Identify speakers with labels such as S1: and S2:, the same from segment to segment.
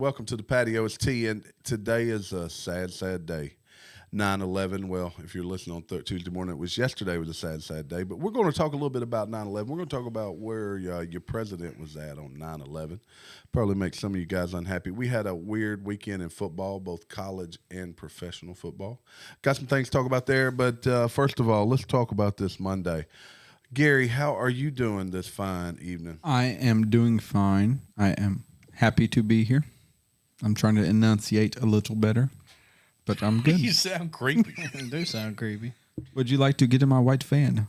S1: Welcome to the patio. It's T, and today is a sad, sad day. 9/11. Well, if you're listening on Tuesday morning, it was yesterday was a sad, sad day. But we're going to talk a little bit about 9/11. We're going to talk about where your president was at on 9/11. Probably make some of you guys unhappy. We had a weird weekend in football, both college and professional football. Got some things to talk about there. But first of all, let's talk about this Monday. Gary, how are you doing this fine evening?
S2: I am doing fine. I am happy to be here. I'm trying to enunciate a little better, but I'm good.
S3: You sound creepy.
S4: You do sound creepy.
S2: Would you like to get in my white fan?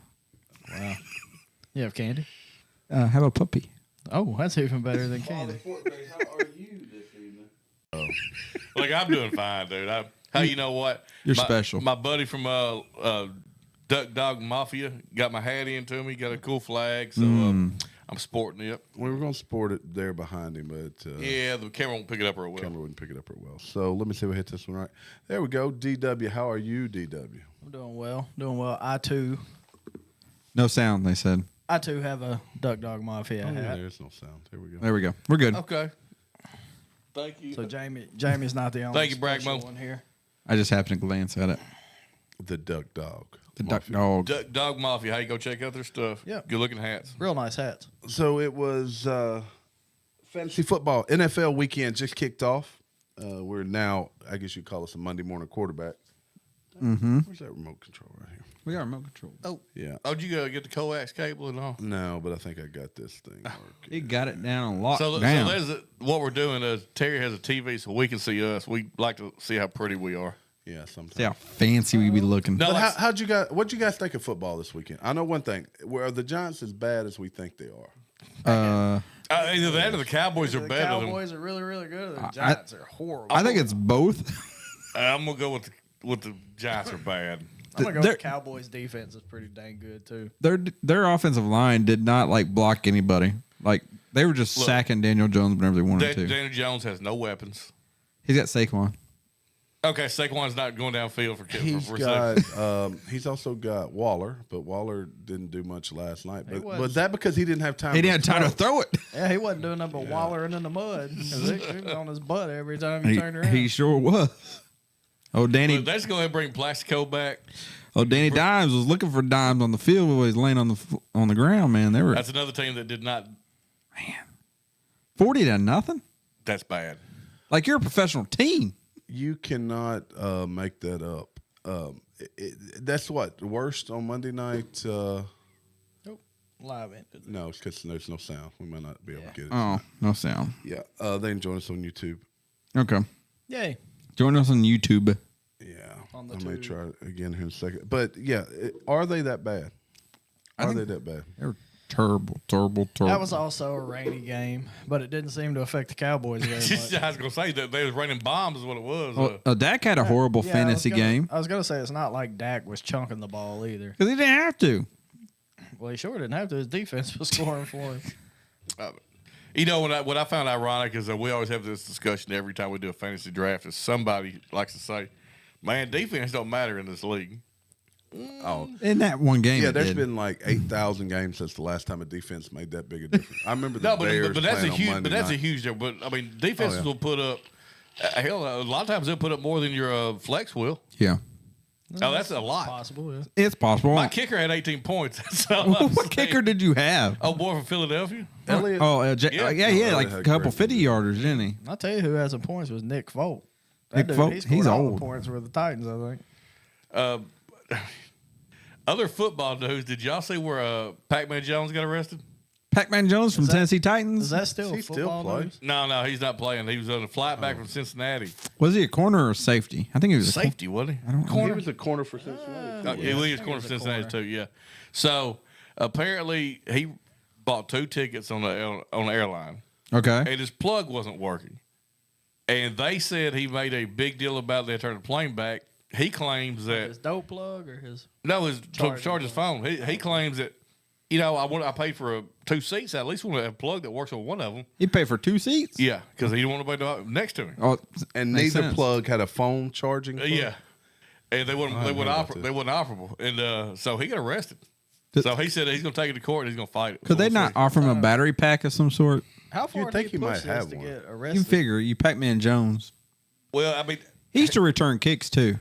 S4: Wow. You have candy?
S2: Have a puppy.
S4: Oh, that's even better than candy.
S1: Fortenberry, how are you this evening?
S3: Look, I'm doing fine, dude. Hey, you know what?
S2: You're special.
S3: My buddy from Duck Dog Mafia got my hat into me. Got a cool flag, so I'm sporting it.
S1: We were going to sport it there behind him, but
S3: Yeah, the camera won't pick it up real well.
S1: camera wouldn't pick it up real well. So let me see if I hit this one right. There we go. DW, how are you, DW?
S4: I'm doing well. Doing well. I too
S2: No sound, they said.
S4: have a Duck Dog Mafia
S1: Oh, yeah,
S4: hat.
S1: there's no sound. There we go.
S2: There we go. We're good.
S3: Okay. Thank you.
S4: So Jamie's not the only
S3: Thank you,
S4: special
S3: Bragmo.
S4: one here.
S2: I just happened to glance at it.
S1: The Duck Dog.
S2: The duck
S1: Mafia.
S2: dog.
S3: Duck Dog Mafia. Hey, go check out their stuff.
S4: Yeah.
S3: Good looking hats.
S4: Real nice hats.
S1: So it was fantasy football. NFL weekend just kicked off. We're now, I guess you'd call us a Monday morning quarterback.
S2: Mm-hmm.
S1: Where's that remote control right here?
S2: We got remote control.
S3: Oh,
S1: Yeah.
S3: oh, did you go get the coax cable and all?
S1: No, but I think I got this thing working.
S2: He got it down on lockdown.
S3: So there's what we're doing is Terry has a TV so we can see us. We like to see how pretty we are.
S1: Yeah, sometimes.
S2: See how fancy we be looking.
S3: No,
S1: But
S3: like,
S1: what'd you guys think of football this weekend? I know one thing. Are the Giants as bad as we think they are?
S3: either that or the Cowboys are
S4: The
S3: better
S4: Cowboys are really, really good. The Giants are horrible.
S2: I think it's both.
S3: than. I'm gonna go with the Giants are bad.
S4: I'm gonna go with
S2: they're-
S4: the Cowboys defense is pretty dang good too.
S2: Their offensive line did not block anybody. Like they were just sacking Daniel Jones whenever they wanted to.
S3: Daniel Jones has no weapons.
S2: He's got Saquon.
S3: Okay, Saquon's not going downfield for
S1: He's also got Waller, but Waller didn't do much last night. But
S4: was-
S1: was that because he didn't have time?
S2: He didn't have time to throw it.
S4: Yeah, he wasn't doing nothing but wallering in the mud. 'Cause he was on his butt every time he turned around.
S2: He sure was. Oh, Danny.
S3: They just go ahead and bring Plaxico back.
S2: Oh, Danny Dimes was looking for dimes on the field while he's laying on the ground. Man, they were
S3: That's another team that did not.
S2: 40-0.
S3: That's bad.
S2: Like you're a professional team.
S1: You cannot make that up. That's what the worst on Monday night.
S4: Live ended.
S1: No, it's because there's no sound. We might not be able to get it.
S2: Oh, no sound.
S1: Yeah, they can join us on YouTube.
S2: Okay,
S4: Yay.
S2: join us on YouTube.
S1: Yeah,
S4: On the
S1: I may
S4: tube.
S1: try it again here in a second. But yeah, are they that bad? Are they that bad?
S2: They're terrible.
S4: That was also a rainy game, but it didn't seem to affect the Cowboys very much.
S3: I was gonna say that they was raining bombs is what it was.
S2: Well, Dak had a horrible
S4: Yeah,
S2: fantasy game
S4: I was gonna say it's not like Dak was chunking the ball either.
S2: because he didn't have to.
S4: Well, he sure didn't have to. His defense was scoring for him.
S3: You know what I found ironic is that we always have this discussion every time we do a fantasy draft. Is somebody likes to say, "Man, defense don't matter in this league."
S1: Oh,
S2: In that one game,
S1: yeah.
S2: it
S1: There's
S2: did.
S1: been like 8,000 games since the last time a defense made that big a difference. I remember the
S3: No,
S1: Bears
S3: but that's a
S1: playing on
S3: huge.
S1: Monday
S3: But that's
S1: night.
S3: a huge deal. But I mean, defenses
S1: Oh, yeah.
S3: will put up. Hell, a lot of times they'll put up more than your flex will.
S2: Yeah,
S3: Oh, that's a lot.
S4: Possible. Yeah.
S2: it's possible.
S3: My kicker had 18 points. That's all I'm
S2: What
S3: saying.
S2: kicker did you have?
S3: Oh, boy from Philadelphia.
S1: Elliott.
S2: Oh,
S3: Yeah.
S2: yeah, he had
S1: Oh,
S2: like
S1: they
S2: a
S1: had
S2: couple
S1: great
S2: 50-yarders, didn't he?
S4: I'll tell you who had some points was Nick Folk.
S2: Nick Folk?
S4: He scored
S2: He's
S4: all
S2: old.
S4: the points for the Titans, I think.
S3: Other football news. Did y'all see where Pac-Man Jones got arrested?
S2: Pac-Man Jones from
S4: that-
S2: Tennessee Titans.
S4: Is that still
S1: Does he still
S4: football
S1: play?
S4: news?
S3: No, he's not playing. He was on a flight back from Cincinnati.
S2: Was he a corner or safety? I think he was a
S3: Safety, wasn't he?
S2: I don't know.
S1: He was a corner for Cincinnati.
S3: Yeah, he was corner for Cincinnati too. Yeah. So apparently he bought 2 tickets on the airline,
S2: Okay.
S3: and his plug wasn't working. And they said he made a big deal about they turned the plane back. He claims that
S4: His dope plug or his?
S3: his charge his phone. He claims that I paid for 2 seats. I at least want to have a plug that works on one of them.
S2: He paid for 2 seats?
S3: Yeah, because he didn't want nobody next to him.
S2: Oh,
S1: And
S2: makes
S1: neither
S2: sense.
S1: plug had a phone charging. Plug?
S3: Yeah, and they wouldn't
S1: heard about
S3: operable. And so he got arrested. So he said he's going to take it to court and he's going to fight it.
S2: Could they not offer him a battery pack of some sort?
S4: How far
S1: You'd
S4: did
S1: think
S4: he
S1: he
S4: push
S1: might
S4: this
S1: have
S4: to
S1: one.
S4: get
S2: You can
S4: arrested?
S2: figure. You Pac-Man Jones.
S3: Well, I mean,
S2: He used to return kicks too.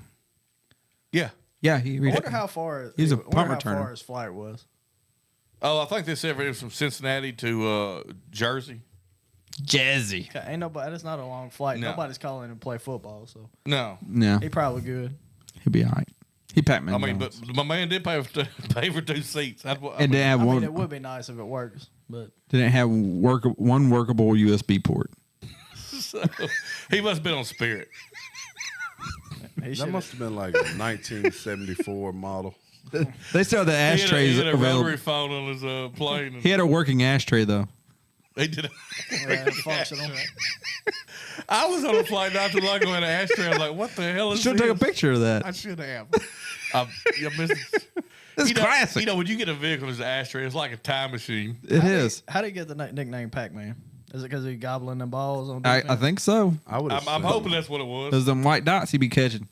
S3: yeah.
S2: Yeah,
S4: I wonder how far.
S2: He's a
S4: I wonder
S2: punt
S4: how
S2: returner.
S4: far his flight was.
S3: Oh, I think they said it was from Cincinnati to Jersey.
S2: Jazzy.
S4: Okay, ain't nobody. That's not a long flight.
S3: No.
S4: Nobody's calling him to play football, so
S3: No.
S2: No,
S4: he probably good.
S2: he'll be all right. He Pac-Man
S3: I mean,
S2: Jones.
S3: but my man did pay for 2 seats.
S2: And they have
S4: I
S2: one.
S4: mean, it would be nice if it works, but
S2: Didn't have one workable USB port.
S3: so, he must have been on Spirit.
S4: he
S1: That
S4: should.
S1: must have been like a 1974 model.
S2: They still have the ashtrays
S3: He had a
S2: available.
S3: rotary phone on his plane. And
S2: He had a working ashtray though.
S3: he did.
S4: Functional.
S3: I was on a flight not too long ago in an ashtray. I was like, "What the hell
S2: You
S3: is
S2: should
S3: this?"
S2: take a picture of that.
S3: I should have. You missed
S2: It's
S3: you know,
S2: classic.
S3: You know, when you get a vehicle as an ashtray, it's like a time machine.
S2: It is.
S4: How did he get the nickname Pac-Man? Is it because he gobbling them balls on?
S2: I
S4: defense?
S2: think so.
S1: I would.
S3: I'm hoping that's what it was.
S2: Those them white dots he be catching.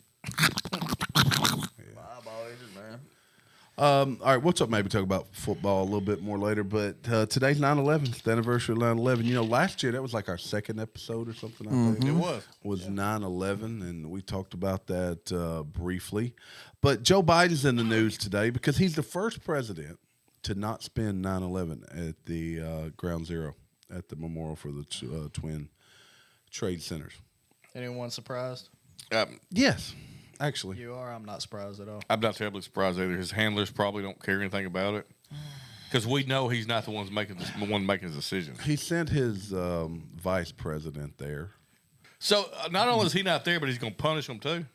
S1: All right, what's up? Maybe talk about football a little bit more later. But today's 9/11. It's the anniversary of 9/11. You know, last year that was like our second episode or something. I think
S3: It was.
S1: 9/11, and we talked about that briefly. But Joe Biden's in the news today because he's the first president to not spend 9/11 at the Ground Zero at the memorial for the twin trade centers.
S4: Anyone surprised?
S1: Yes, actually.
S4: You are. I'm not surprised at all.
S3: I'm not terribly surprised either. His handlers probably don't care anything about it because we know he's not the one making his decisions.
S1: He sent his vice president there.
S3: So not only is he not there, but he's going to punish them too.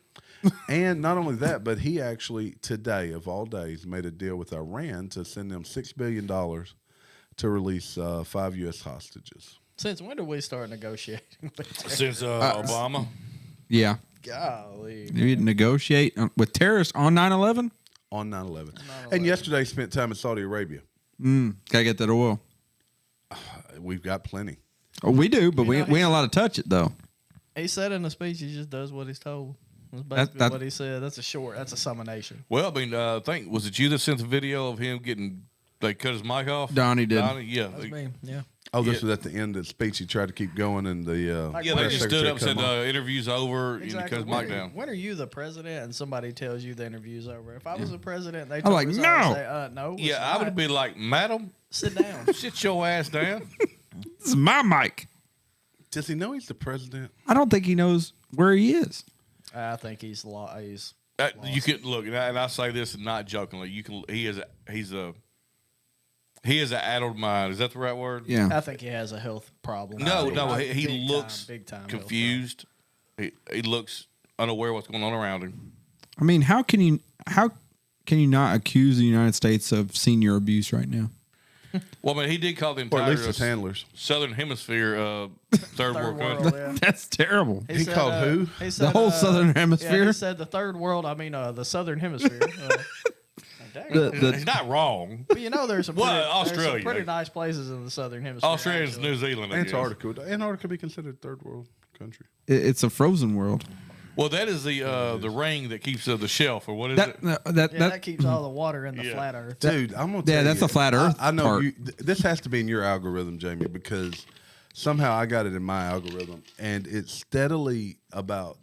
S1: And not only that, but he actually today, of all days, made a deal with Iran to send them $6 billion to release 5 U.S. hostages.
S4: Since when did we start negotiating?
S3: Since Obama.
S2: Yeah.
S4: Golly.
S2: You negotiate with terrorists on 9/11?
S1: On 9/11. And yesterday spent time in Saudi Arabia.
S2: Gotta get that oil.
S1: We've got plenty.
S2: Oh, we do, but we
S4: know,
S2: ain't allowed to touch it though.
S4: He said in the speech he just does what he's told. That's basically
S2: that-
S4: what he said. That's a summation.
S3: Well, I mean, I think was it you that sent the video of him they cut his mic off?
S2: Donnie did.
S3: Yeah.
S4: That's me. Yeah.
S1: Oh, this was at the end of the speech. He tried to keep going, and the
S4: Like,
S3: Yeah,
S4: when
S3: they
S4: are
S3: just
S4: you-
S3: stood up and said
S1: Secretary come on.
S3: interview's over and
S4: Exactly.
S3: cut his mic down.
S4: When are you the president and somebody tells you the interview's over? If I was the president, they
S2: I'm
S4: told
S2: like,
S4: us,
S2: no.
S4: I would say, no. it's
S3: Yeah, I would
S4: not.
S3: be like, "Madam,
S4: Sit down.
S3: sit your ass down."
S2: This is my mic.
S1: Does he know he's the president?
S2: I don't think he knows where he is.
S4: I think he's
S3: You can look, and I say this and not jokingly. You can. He is an addled mind. Is that the right word?
S2: Yeah.
S4: I think he has a health problem.
S3: No,
S4: Big
S3: he
S4: time,
S3: looks
S4: big time health
S3: confused. He looks unaware of what's going on around him.
S2: I mean, how can you not accuse the United States of senior abuse right now?
S3: Well, I mean, he did call the
S1: Or at
S3: entire
S1: least his handlers.
S3: Southern Hemisphere third world
S4: problem.
S3: country.
S4: Yeah.
S2: That's terrible.
S1: He called who?
S4: He said,
S2: whole Southern
S4: Yeah,
S2: Hemisphere?
S4: he said the third world. I mean, the Southern Hemisphere. Dang.
S3: He's not wrong.
S4: But you know, there's some
S3: Well,
S4: pretty, there's
S3: Australia.
S4: some pretty nice places in the Southern Hemisphere.
S3: Australia and
S4: actually.
S3: New Zealand. I guess.
S1: Antarctica. Would Antarctica be considered third world country?
S2: It's a frozen world.
S3: Well, that is the ring that keeps the shelf, or what is it?
S4: Yeah, that keeps all the water in the
S3: Yeah.
S4: flat Earth.
S1: Dude, I'm gonna.
S2: Yeah,
S1: tell
S2: that's
S1: you,
S2: a flat Earth
S1: I know
S2: part.
S1: this has to be in your algorithm, Jamie, because somehow I got it in my algorithm, and it's steadily about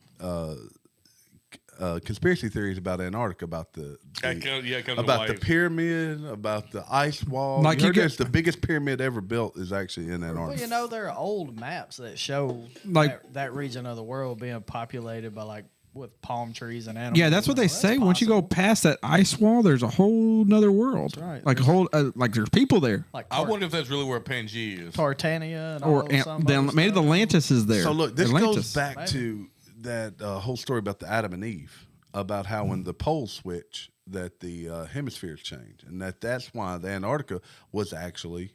S1: conspiracy theories about Antarctica, about the
S3: it comes
S1: about the
S3: waves.
S1: pyramid, about the ice wall.
S2: Like
S1: you
S2: you
S1: heard
S2: get-
S1: this, the biggest pyramid ever built is actually in
S4: Well,
S1: Antarctica.
S4: you know, there are old maps that show
S2: Like-
S4: that region of the world being populated by with palm trees and animals.
S2: Yeah, that's what they say. Once you go past that ice wall, there's a whole nother world.
S4: That's right.
S2: Like a whole, like there's people there.
S4: like
S3: I wonder if that's really where Pangea is.
S4: Tartania and
S2: Or
S4: all some other
S2: maybe
S4: stuff.
S2: Atlantis is there.
S1: So look, this
S2: Atlantis.
S1: goes back
S4: Maybe.
S1: to that whole story about the Adam and Eve, about how when the poles switch, that the hemispheres change, and that's why the Antarctica was actually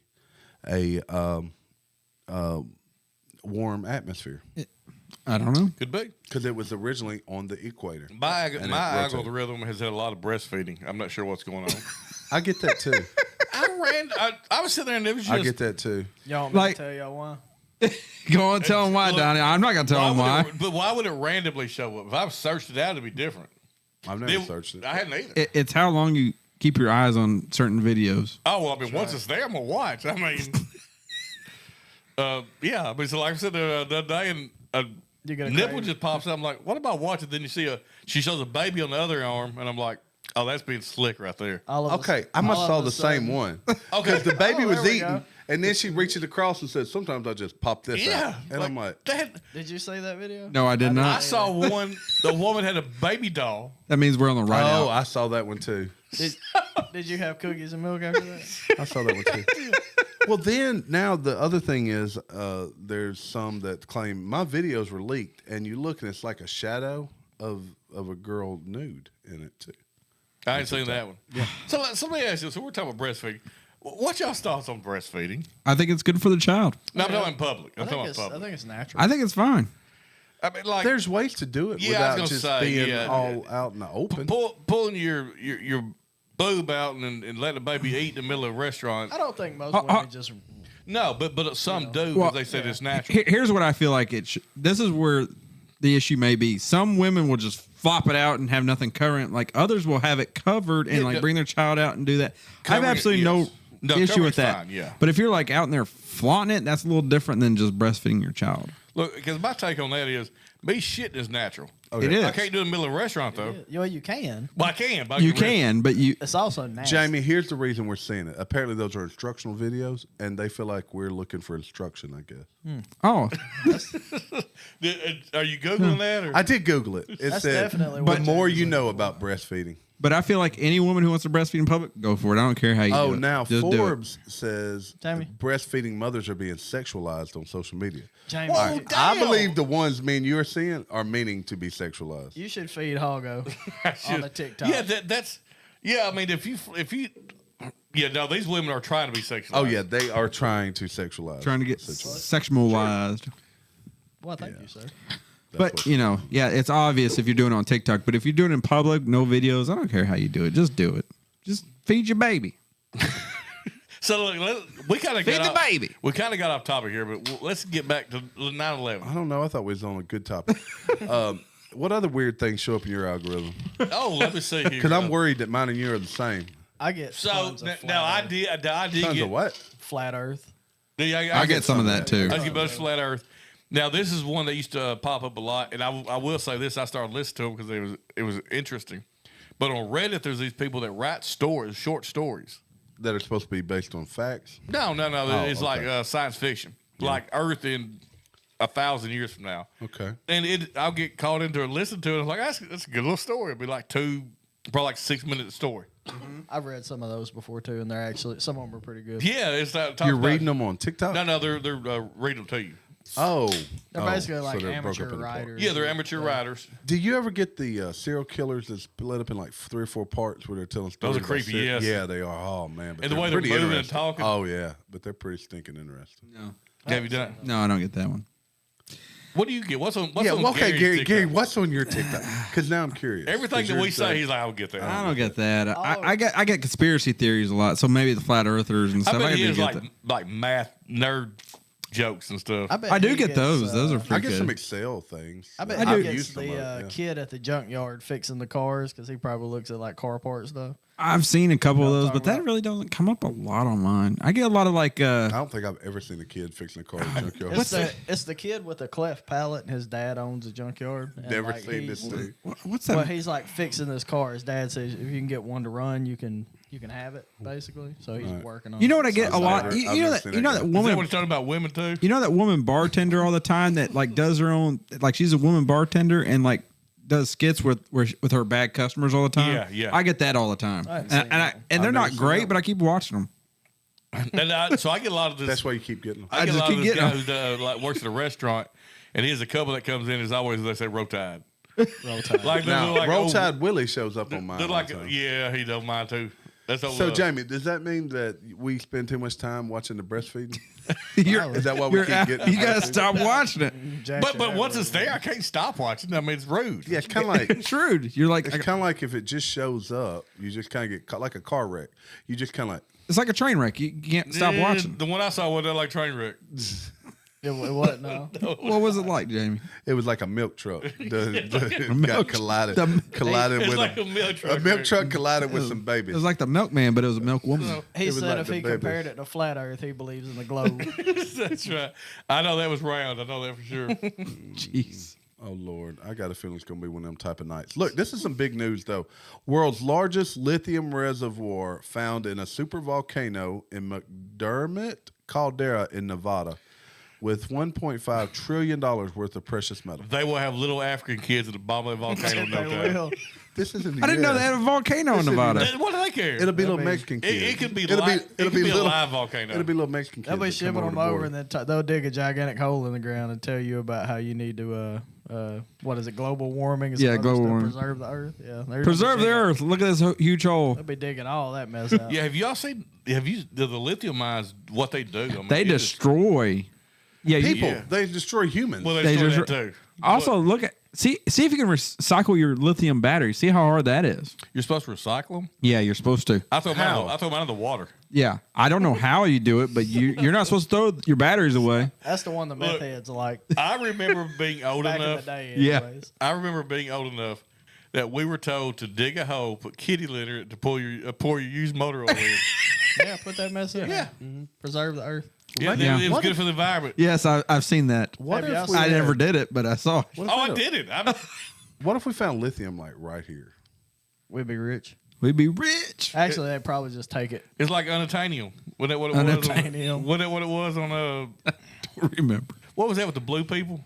S1: a warm atmosphere
S2: I don't know.
S3: Could be.
S1: because it was originally on the equator.
S3: My
S1: And it
S3: my
S1: rotated.
S3: algorithm has had a lot of breastfeeding. I'm not sure what's going on.
S1: I get that too.
S3: I was sitting there and it was just.
S1: I get that too.
S4: Y'all want me
S2: Like-
S4: to tell y'all why?
S2: Go on, tell them why,
S3: Look,
S2: Donnie. I'm not gonna tell them why.
S3: But why would it randomly show up? If I searched it out, it'd be different.
S1: I've never searched it.
S3: I hadn't either.
S2: It's how long keep your eyes on certain videos.
S3: Oh, well, I mean, once it's there, I'm going to watch. I mean, yeah. I mean, so like I said the other day, and a
S4: You get a
S3: nipple
S4: crave.
S3: just pops up. I'm like, what about watching? Then you see she shows a baby on the other arm, and I'm like, oh, that's being slick right there.
S4: All of a-
S1: Okay, I must
S4: all
S1: saw
S4: of a
S1: the same
S4: sudden-
S1: one.
S3: Okay.
S1: Because the baby
S4: Oh,
S1: was
S4: there we
S1: eating,
S4: go.
S1: and then she reaches across and says, "Sometimes I just pop this
S3: Yeah.
S1: out." And I'm like,
S3: that.
S4: Did you see that video?
S2: No, I did
S3: I
S2: not.
S3: saw one. The woman had a baby doll.
S2: That means we're on the right
S1: "Oh,
S2: out.
S1: I saw that one too.
S4: Did you have cookies and milk after that?
S1: I saw that one too." Well, then now the other thing is, there's some that claim my videos were leaked, and you look and it's like a shadow of a girl nude in it too.
S3: I ain't seen that one. Yeah. So let me ask you. So we're talking about breastfeeding. What's y'all's thoughts on breastfeeding?
S2: I think it's good for the child.
S3: No, I'm talking in public.
S4: I
S3: I'm talking
S4: think,
S3: about
S4: I
S3: public.
S4: think it's natural.
S2: I think it's fine.
S3: I mean, like
S1: There's ways to do it
S3: Yeah, I was
S1: without
S3: gonna
S1: just
S3: say,
S1: being
S3: yeah.
S1: all out in the open.
S3: pulling your boob out and letting the baby eat in the middle of a restaurant.
S4: I don't think most women just.
S3: No, but some do because
S2: Well,
S3: they said it's natural.
S2: Here's what I feel like this is where the issue may be. Some women will just flop it out and have nothing current. Like others will have it covered and
S3: Yeah,
S2: like
S3: the-
S2: bring their child out and do that. I have
S3: Covering it,
S2: absolutely
S3: yes.
S2: no
S3: No,
S2: issue with
S3: covering's
S2: that.
S3: fine, yeah.
S2: But if you're like out in there flaunting it, that's a little different than just breastfeeding your child.
S3: Look, because my take on that is me shitting is natural.
S2: It is.
S3: I can't do it in the middle of a restaurant though.
S4: Well, you can.
S3: Well, I can. But I
S2: You
S3: can
S2: can, but you
S4: It's also nasty.
S1: Jamie, here's the reason we're seeing it. Apparently, those are instructional videos, and they feel like we're looking for instruction. I guess
S2: oh
S3: Are you googling that? Or?
S1: I did Google it. It
S4: That's
S1: said,
S4: definitely
S1: "But
S4: what
S1: more
S4: Jamie's
S1: you know
S4: looking for.
S1: about breastfeeding."
S2: but I feel like any woman who wants to breastfeed in public, go for it. I don't care how you
S1: Oh,
S2: do it.
S1: now
S2: Just do it.
S1: Forbes says
S4: Jamie.
S1: breastfeeding mothers are being sexualized on social media.
S4: Jamie,
S3: Whoa,
S4: you-
S3: damn.
S1: I believe the ones me and you are seeing are meaning to be sexualized.
S4: you should feed Hoggo on the TikTok.
S3: Yeah, that's. Yeah, I mean, if you. Yeah, no, these women are trying to be sexualized.
S1: Oh yeah, they are trying to sexualize.
S2: Trying to get
S1: Sexualize.
S2: sexualized.
S4: Well, thank you, sir.
S1: That's
S2: But
S1: what-
S2: you know, yeah, it's obvious if you're doing it on TikTok. But if you're doing it in public, no videos, I don't care how you do it. Just do it. Just feed your baby.
S3: So look, we kind of
S2: Feed
S3: got
S2: the
S3: off,
S2: baby.
S3: We kind of got off topic here, but let's get back to 9/11.
S1: I don't know. I thought we was on a good topic. What other weird things show up in your algorithm?
S3: Oh, let me see here.
S1: Because I'm worried that mine and you are the same.
S4: I get
S3: So
S4: tons of
S3: now I
S4: flat
S3: did
S1: Tons
S3: get
S1: of what?
S4: Flat Earth.
S3: Yeah,
S2: I get some of that too.
S3: I get most flat Earth. Now this is one that used to pop up a lot, and I will say this: I started listening to them because it was interesting. But on Reddit, there's these people that write stories, short stories.
S1: That are supposed to be based on facts.
S3: No,
S1: Oh,
S3: it's like science fiction, like Earth in 1,000 years from now.
S1: Okay.
S3: And I'll get caught into it, listen to it. I'm like, that's a good little story. It'll be like probably like 6 minute story.
S4: I've read some of those before too, and they're actually some of them are pretty good.
S3: Yeah, it's that.
S1: You're reading them on TikTok?
S3: No, they're reading them to you.
S1: Oh.
S4: They're
S1: Oh,
S4: basically
S1: so
S4: like
S1: they're broke up
S4: amateur
S1: into parts.
S4: writers.
S3: Yeah, they're amateur writers.
S1: Do you ever get the serial killers that's split up in like 3 or 4 parts where they're telling stories?
S3: are
S1: about
S3: creepy,
S1: serial-
S3: yes.
S1: Yeah, they are. Oh, man. But
S3: And the way they're
S1: pretty
S3: moving and
S1: interesting.
S3: talking.
S1: Oh, yeah. But they're pretty stinking interesting.
S2: No,
S3: Have you done?
S2: no, I don't get that one.
S3: What do you get? What's on? What's
S1: Yeah,
S3: on
S1: well, okay,
S3: Gary's
S1: Gary,
S3: TikTok?
S1: what's on your TikTok? Because now I'm curious.
S3: Everything
S1: 'Cause
S3: that we
S1: yours,
S3: say, he's like, I would get that.
S2: I don't get that. I get conspiracy theories a lot. So maybe the flat earthers and
S3: I
S2: stuff.
S3: bet he
S2: do
S3: is
S2: get
S3: like
S2: that.
S3: like math nerd jokes and stuff.
S4: bet
S2: I do
S4: he
S2: get
S4: gets,
S2: those. Those are
S1: I
S2: pretty
S1: get
S2: good.
S1: some Excel things.
S4: I bet
S1: that
S4: he
S1: I've
S4: gets
S1: used some
S4: the
S1: of, yeah.
S4: kid at the junkyard fixing the cars because he probably looks at like car parts stuff.
S2: I've seen a couple of
S4: I'm
S2: those, but
S4: talking
S2: that
S4: about.
S2: really doesn't come up a lot on mine. I get a lot of like,
S1: I don't think I've ever seen a kid fixing a car in a junkyard.
S4: It's the kid with the cleft palate, and his dad owns a junkyard. And
S1: Never
S4: like,
S1: seen this thing.
S2: what's that?
S4: Well, he's like fixing this car. His dad says if you can get one to run, you can have it basically. So he's working on.
S2: You know
S4: it.
S2: what I get a
S1: I've
S2: lot?
S1: never-
S2: You
S1: I've
S2: know
S1: never
S2: that
S1: seen
S2: you know
S1: that
S2: that
S1: guy.
S3: Is that
S2: woman.
S3: what he's talking about women too?
S2: You know that woman bartender all the time that like does her own like she's a woman bartender and like does skits with her bad customers all the time.
S3: Yeah, yeah.
S2: I get that all the time,
S4: I haven't
S2: and,
S4: seen
S2: and,
S4: that one.
S2: they're
S1: I've never
S2: not
S1: seen
S2: great,
S1: that
S2: but I keep watching them.
S3: And so I get a lot of this.
S1: That's why you keep getting them.
S3: I get
S2: just
S3: a lot
S2: keep
S3: of this
S2: getting
S3: guy who like works at a restaurant, and he has a couple that comes in. Is always they say roll tide.
S4: Roll Tide.
S3: Like they're
S1: Now,
S3: like,
S1: Roll
S3: oh,
S1: Tide Willie shows up on mine.
S3: They're
S1: all
S3: like,
S1: the time.
S3: yeah, he does mine too. That's all.
S1: So, Jamie, does that mean that we spend too much time watching the breastfeeding?
S2: You're,
S1: Is that why we
S2: you're
S1: keep
S2: out-
S1: getting?
S2: you gotta stop watching it.
S3: but once it's there, I can't stop watching. I mean, it's rude.
S1: Yeah, it's kind of like
S2: It's rude. You're like
S1: it's kind of like if it just shows up, you just kind of get caught like a car wreck. You just kind of like
S2: it's like a train wreck. You can't stop
S3: Yeah,
S2: watching.
S3: The one I saw wasn't like train wreck.
S4: It wasn't. No.
S2: What was it like, Jamie?
S1: It was like a milk truck. Got collided
S3: It's
S1: with
S3: like a milk truck.
S1: a milk truck collided with some
S2: It
S1: babies.
S2: was like the milkman, but it was a milk woman.
S4: He
S1: It was
S4: said
S1: like
S4: if
S1: the
S4: he
S1: babies.
S4: compared it to flat Earth, he believes in the globe.
S3: That's right. I know that was round. I know that for sure.
S2: Jeez.
S1: Oh Lord, I got a feeling it's going to be one of them type of nights. Look, this is some big news though. World's largest lithium reservoir found in a super volcano in McDermott Caldera in Nevada, with $1.5 trillion worth of precious metal.
S3: They will have little African kids at the bottom of the volcano. in no
S4: They
S3: time.
S4: will.
S1: This isn't.
S2: I didn't know they had a volcano in Nevada.
S3: What do they care?
S1: It'll be little
S4: be-
S1: Mexican kids.
S3: It could be
S1: It'll
S3: live. It could be a
S1: little
S3: live volcano.
S1: It'll be little Mexican kids.
S4: They'll be
S1: that come
S4: shipping them
S1: the
S4: over,
S1: border.
S4: and then they'll dig a gigantic hole in the ground and tell you about how you need to, what is it, global warming? And some
S2: Yeah,
S4: other
S2: global
S4: stuff,
S2: warming.
S4: Preserve the Earth. Yeah, they're
S2: Preserve the
S4: digging-
S2: earth. Look at this huge hole.
S4: They'll be digging all that mess out.
S3: Yeah, have y'all seen? Have you the lithium mines? What they do? I mean,
S2: They
S3: it is-
S2: destroy. Yeah,
S1: People,
S3: Yeah.
S1: they destroy humans.
S3: Well,
S2: They
S3: they destroy
S2: just-
S3: that too.
S2: Also, look at see if you can recycle your lithium battery. See how hard that is.
S3: You're supposed to recycle them.
S2: Yeah, you're supposed to.
S3: I throw
S1: How?
S3: mine. I throw mine in the water.
S2: Yeah, I don't know how you do it, but you're not supposed to throw your batteries away.
S4: That's the one the meth
S3: Look.
S4: heads like
S3: I remember being old
S4: back in the
S3: enough.
S4: day.
S2: Yeah.
S4: Anyways.
S3: I remember being old enough that we were told to dig a hole, put kitty litter, to pour your used motor oil in.
S4: Yeah, put that mess in.
S3: Yeah.
S4: Preserve the Earth.
S3: Yeah,
S2: Yeah.
S3: it was good for the environment.
S2: Yes, I've seen that.
S1: What
S4: Have y'all
S1: if
S4: seen
S1: we
S2: I
S1: had-
S2: never did it, but I saw it.
S1: What if,
S3: Oh,
S1: we
S3: I did it.
S1: what if we found lithium like right here?
S4: We'd be rich.
S2: We'd be rich.
S4: Actually, they'd probably just take it.
S3: It's like unobtainium. Wasn't that what it
S4: Unobtainium.
S3: was? Wasn't that what it was on
S2: Don't remember.
S3: what was that with the blue people?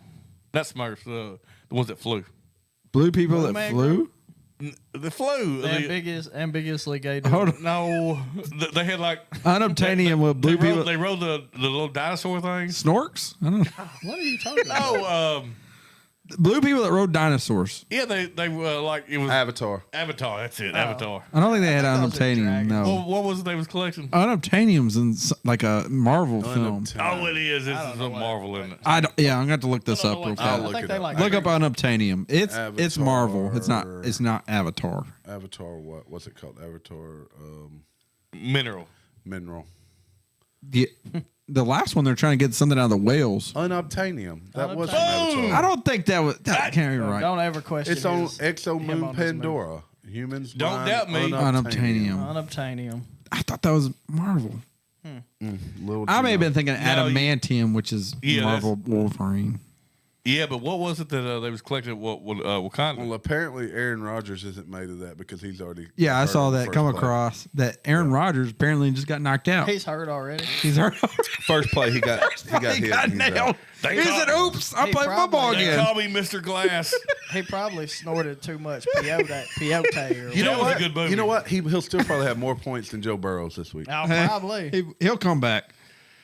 S3: That's Smurfs, the ones that flew.
S2: Blue people
S4: Blue
S2: that
S4: man
S2: flew.
S3: The flew.
S4: Ambiguously gay.
S2: Hold
S4: dude.
S2: on.
S3: No, they had like
S2: Unobtainium with blue people.
S3: They rode the little dinosaur things.
S2: Snorks? I don't know.
S4: What are you talking about?
S3: Oh,
S2: Blue people that rode dinosaurs.
S3: yeah, they were like it was
S1: Avatar.
S3: Avatar. That's it, Avatar.
S2: I don't think they had
S4: thought those were
S2: unobtainium.
S4: dragons.
S2: No.
S3: Well, what was it they was collecting?
S2: Unobtainium's in like a Marvel film.
S3: Oh, it is. This is a Marvel, isn't it?
S2: I don't, yeah, I'm gonna have to look this up real
S1: I'll
S2: fast.
S1: look
S4: think
S1: it
S4: they
S1: up.
S4: like
S2: Look up unobtainium. It's
S1: Avatar.
S2: Marvel. It's not Avatar.
S1: Avatar. What's it called? Avatar
S3: Mineral.
S1: mineral.
S2: The last one they're trying to get something out of the whales.
S1: Unobtainium. That was from
S4: Unobtainium.
S1: Avatar.
S2: I don't think that can't be right.
S4: Don't ever question.
S1: It's on
S4: his-
S1: Exo
S4: him
S1: Moon
S4: on this
S1: Pandora. Humans
S3: Don't
S1: mine
S3: doubt me.
S2: Unobtainium.
S4: Unobtainium.
S2: I thought that was Marvel.
S1: Little
S2: I may have been thinking
S3: No,
S2: adamantium, which is
S3: Yeah,
S2: Marvel Wolverine.
S3: Yeah, but what was it that they was collecting? What Wakanda?
S1: Well, apparently Aaron Rodgers isn't made of that because he's already.
S2: Yeah, I
S1: hurt
S2: saw
S1: in the
S2: that
S1: first
S2: come
S1: play.
S2: across that Aaron Rodgers apparently just got knocked out.
S4: He's hurt already.
S2: He's hurt.
S1: First play, he got
S2: He
S1: hit.
S2: got
S1: and he's out.
S2: nailed.
S3: They
S2: He
S3: caught-
S2: said, "Oops, I'm
S4: He
S2: playing
S4: probably-
S2: football
S3: They
S2: again."
S3: call me Mr. Glass.
S4: He probably snorted too much peyote. Or
S1: You know
S3: That was a
S1: what?
S3: good movie.
S1: You know what? He'll still probably have more points than Joe Burrows this week.
S4: Probably.
S2: He'll come back.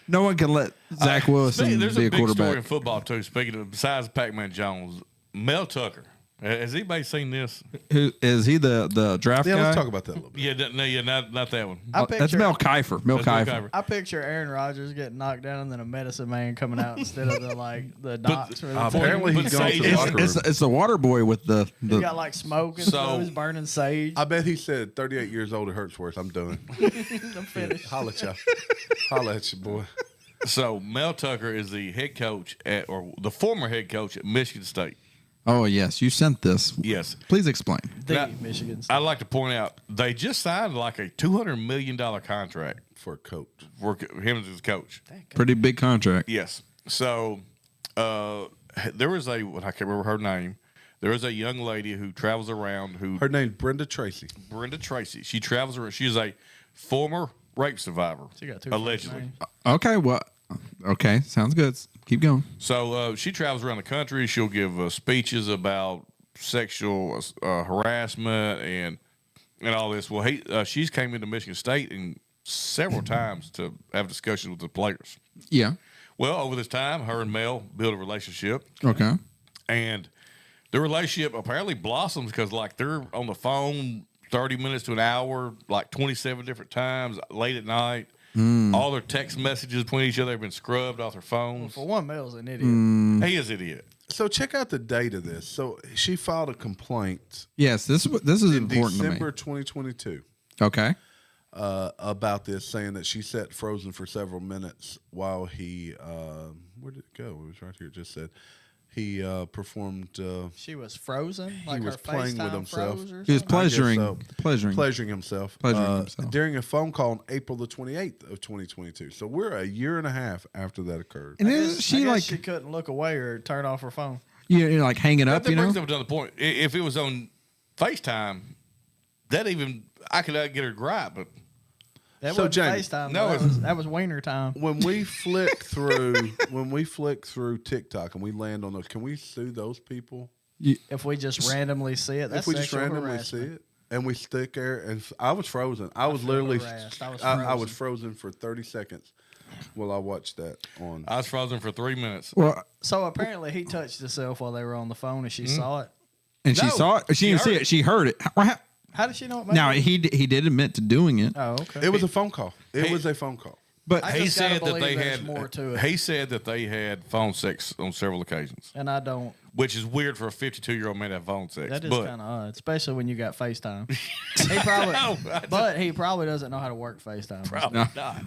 S2: No one can let Zach Wilson
S3: There's
S2: be
S3: a
S2: a
S3: big story in
S2: quarterback.
S3: football too. Speaking of, besides Pac-Man Jones, Mel Tucker. Has anybody seen this?
S2: Who is he? The draft
S1: Yeah,
S2: guy?
S1: let's talk about that a little bit.
S3: Yeah, not that one.
S4: I
S2: That's
S4: picture,
S2: Mel Kiper. Mel
S3: That's Mel
S2: Kiper.
S3: Kiper.
S4: I picture Aaron Rodgers getting knocked down and then a medicine man coming out instead of the docs. or the
S1: Apparently
S3: But
S1: he's gone to
S3: Sage-
S1: the
S2: It's,
S1: locker room.
S2: it's the water boy with the
S4: He got like smoke and
S3: So-
S4: stuff. He's burning sage.
S1: I bet he said 38 years old. It hurts worse. I'm done.
S4: I'm finished.
S1: Holla at y'all. Holla at you, boy.
S3: So Mel Tucker is the head coach or the former head coach at Michigan State.
S2: Oh yes, you sent this.
S3: Yes.
S2: Please explain.
S4: The
S3: Now,
S4: Michigan.
S3: I'd like to point out they just signed like a $200 million contract
S1: For a coach.
S3: for him as his coach.
S2: Pretty big contract.
S3: Yes. So there was I can't remember her name. There is a young lady who travels around
S1: Her name's Brenda Tracy.
S3: Brenda Tracy. She travels around. She's a former rape survivor.
S4: She got two
S3: allegedly.
S4: first names.
S2: Okay, well, okay, sounds good. Keep going.
S3: So she travels around the country. She'll give speeches about sexual harassment and all this. Well, she's came into Michigan State and several times to have discussions with the players.
S2: Yeah.
S3: Well, over this time, her and Mel built a relationship,
S2: Okay.
S3: and the relationship apparently blossoms because like they're on the phone 30 minutes to an hour, like 27 different times late at night. All their text messages between each other have been scrubbed off their phones.
S4: For one, Mel's an idiot.
S3: He is an idiot.
S1: So check out the date of this. So she filed a complaint
S2: Yes, this is
S1: in
S2: important
S1: December
S2: to
S1: 2022
S2: me. Okay.
S1: about this, saying that she sat frozen for several minutes while he where did it go? It was right here. It just said he performed.
S4: She was frozen. Like
S1: was
S4: her
S1: playing with
S4: FaceTime
S1: himself.
S4: froze or
S2: He was
S4: something?
S2: pleasuring
S1: pleasuring himself. During a phone call on April the 28th of 2022. So we're a year and a half after that occurred.
S2: And
S4: I
S2: then
S4: guess
S2: she
S4: she couldn't look away or turn off her phone.
S2: you know, like hanging up,
S3: That
S2: you know.
S3: brings up another point. If it was on FaceTime, I could get her gripe, but
S4: That
S1: So,
S4: wasn't
S1: Jamie,
S4: FaceTime.
S3: no,
S4: That was wiener time.
S1: When we flick through TikTok and we land on those, can we sue those people?
S4: If we just randomly see it, that's
S1: If we just
S4: sexual
S1: randomly
S4: harassment.
S1: see it and we stick there, and I was frozen. I was
S4: feel
S1: literally,
S4: harassed. I was
S1: I was
S4: frozen.
S1: frozen for 30 seconds while I watched that on.
S3: I was frozen for 3 minutes.
S2: Well,
S4: So apparently he touched himself while they were on the phone and she saw it.
S2: and she
S3: No,
S2: saw it. She didn't see
S3: heard
S2: it. She heard it.
S4: How did she know it?
S2: Now he did admit to doing it,
S4: Oh, okay.
S1: It was a phone call. It was a phone call.
S2: but
S4: I
S3: He
S4: just gotta
S3: said that
S4: believe
S3: they
S4: there's
S3: had
S4: more to it.
S3: He said that they had phone sex on several occasions,
S4: And I don't.
S3: which is weird for a 52-year-old man to have phone sex.
S4: That is
S3: but
S4: kind of odd, especially when you got FaceTime. He probably, but he probably doesn't know how to work FaceTime.
S3: probably not.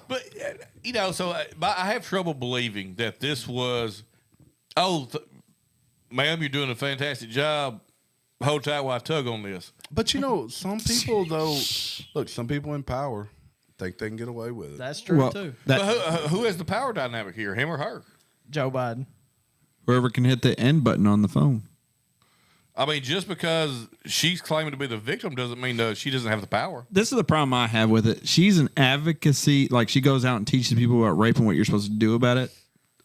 S3: But so I have trouble believing that this was. Ma'am, you're doing a fantastic job. Hold tight while I tug on this.
S1: But some people though, look, some people in power think they can get away with it.
S4: That's true
S2: well,
S4: too.
S2: that
S3: But who has the power dynamic here, him or her?
S4: Joe Biden.
S2: whoever can hit the end button on the phone.
S3: I mean, just because she's claiming to be the victim doesn't mean she doesn't have the power.
S2: This is the problem I have with it. She's an advocacy, like she goes out and teaches people about rape and what you're supposed to do about it.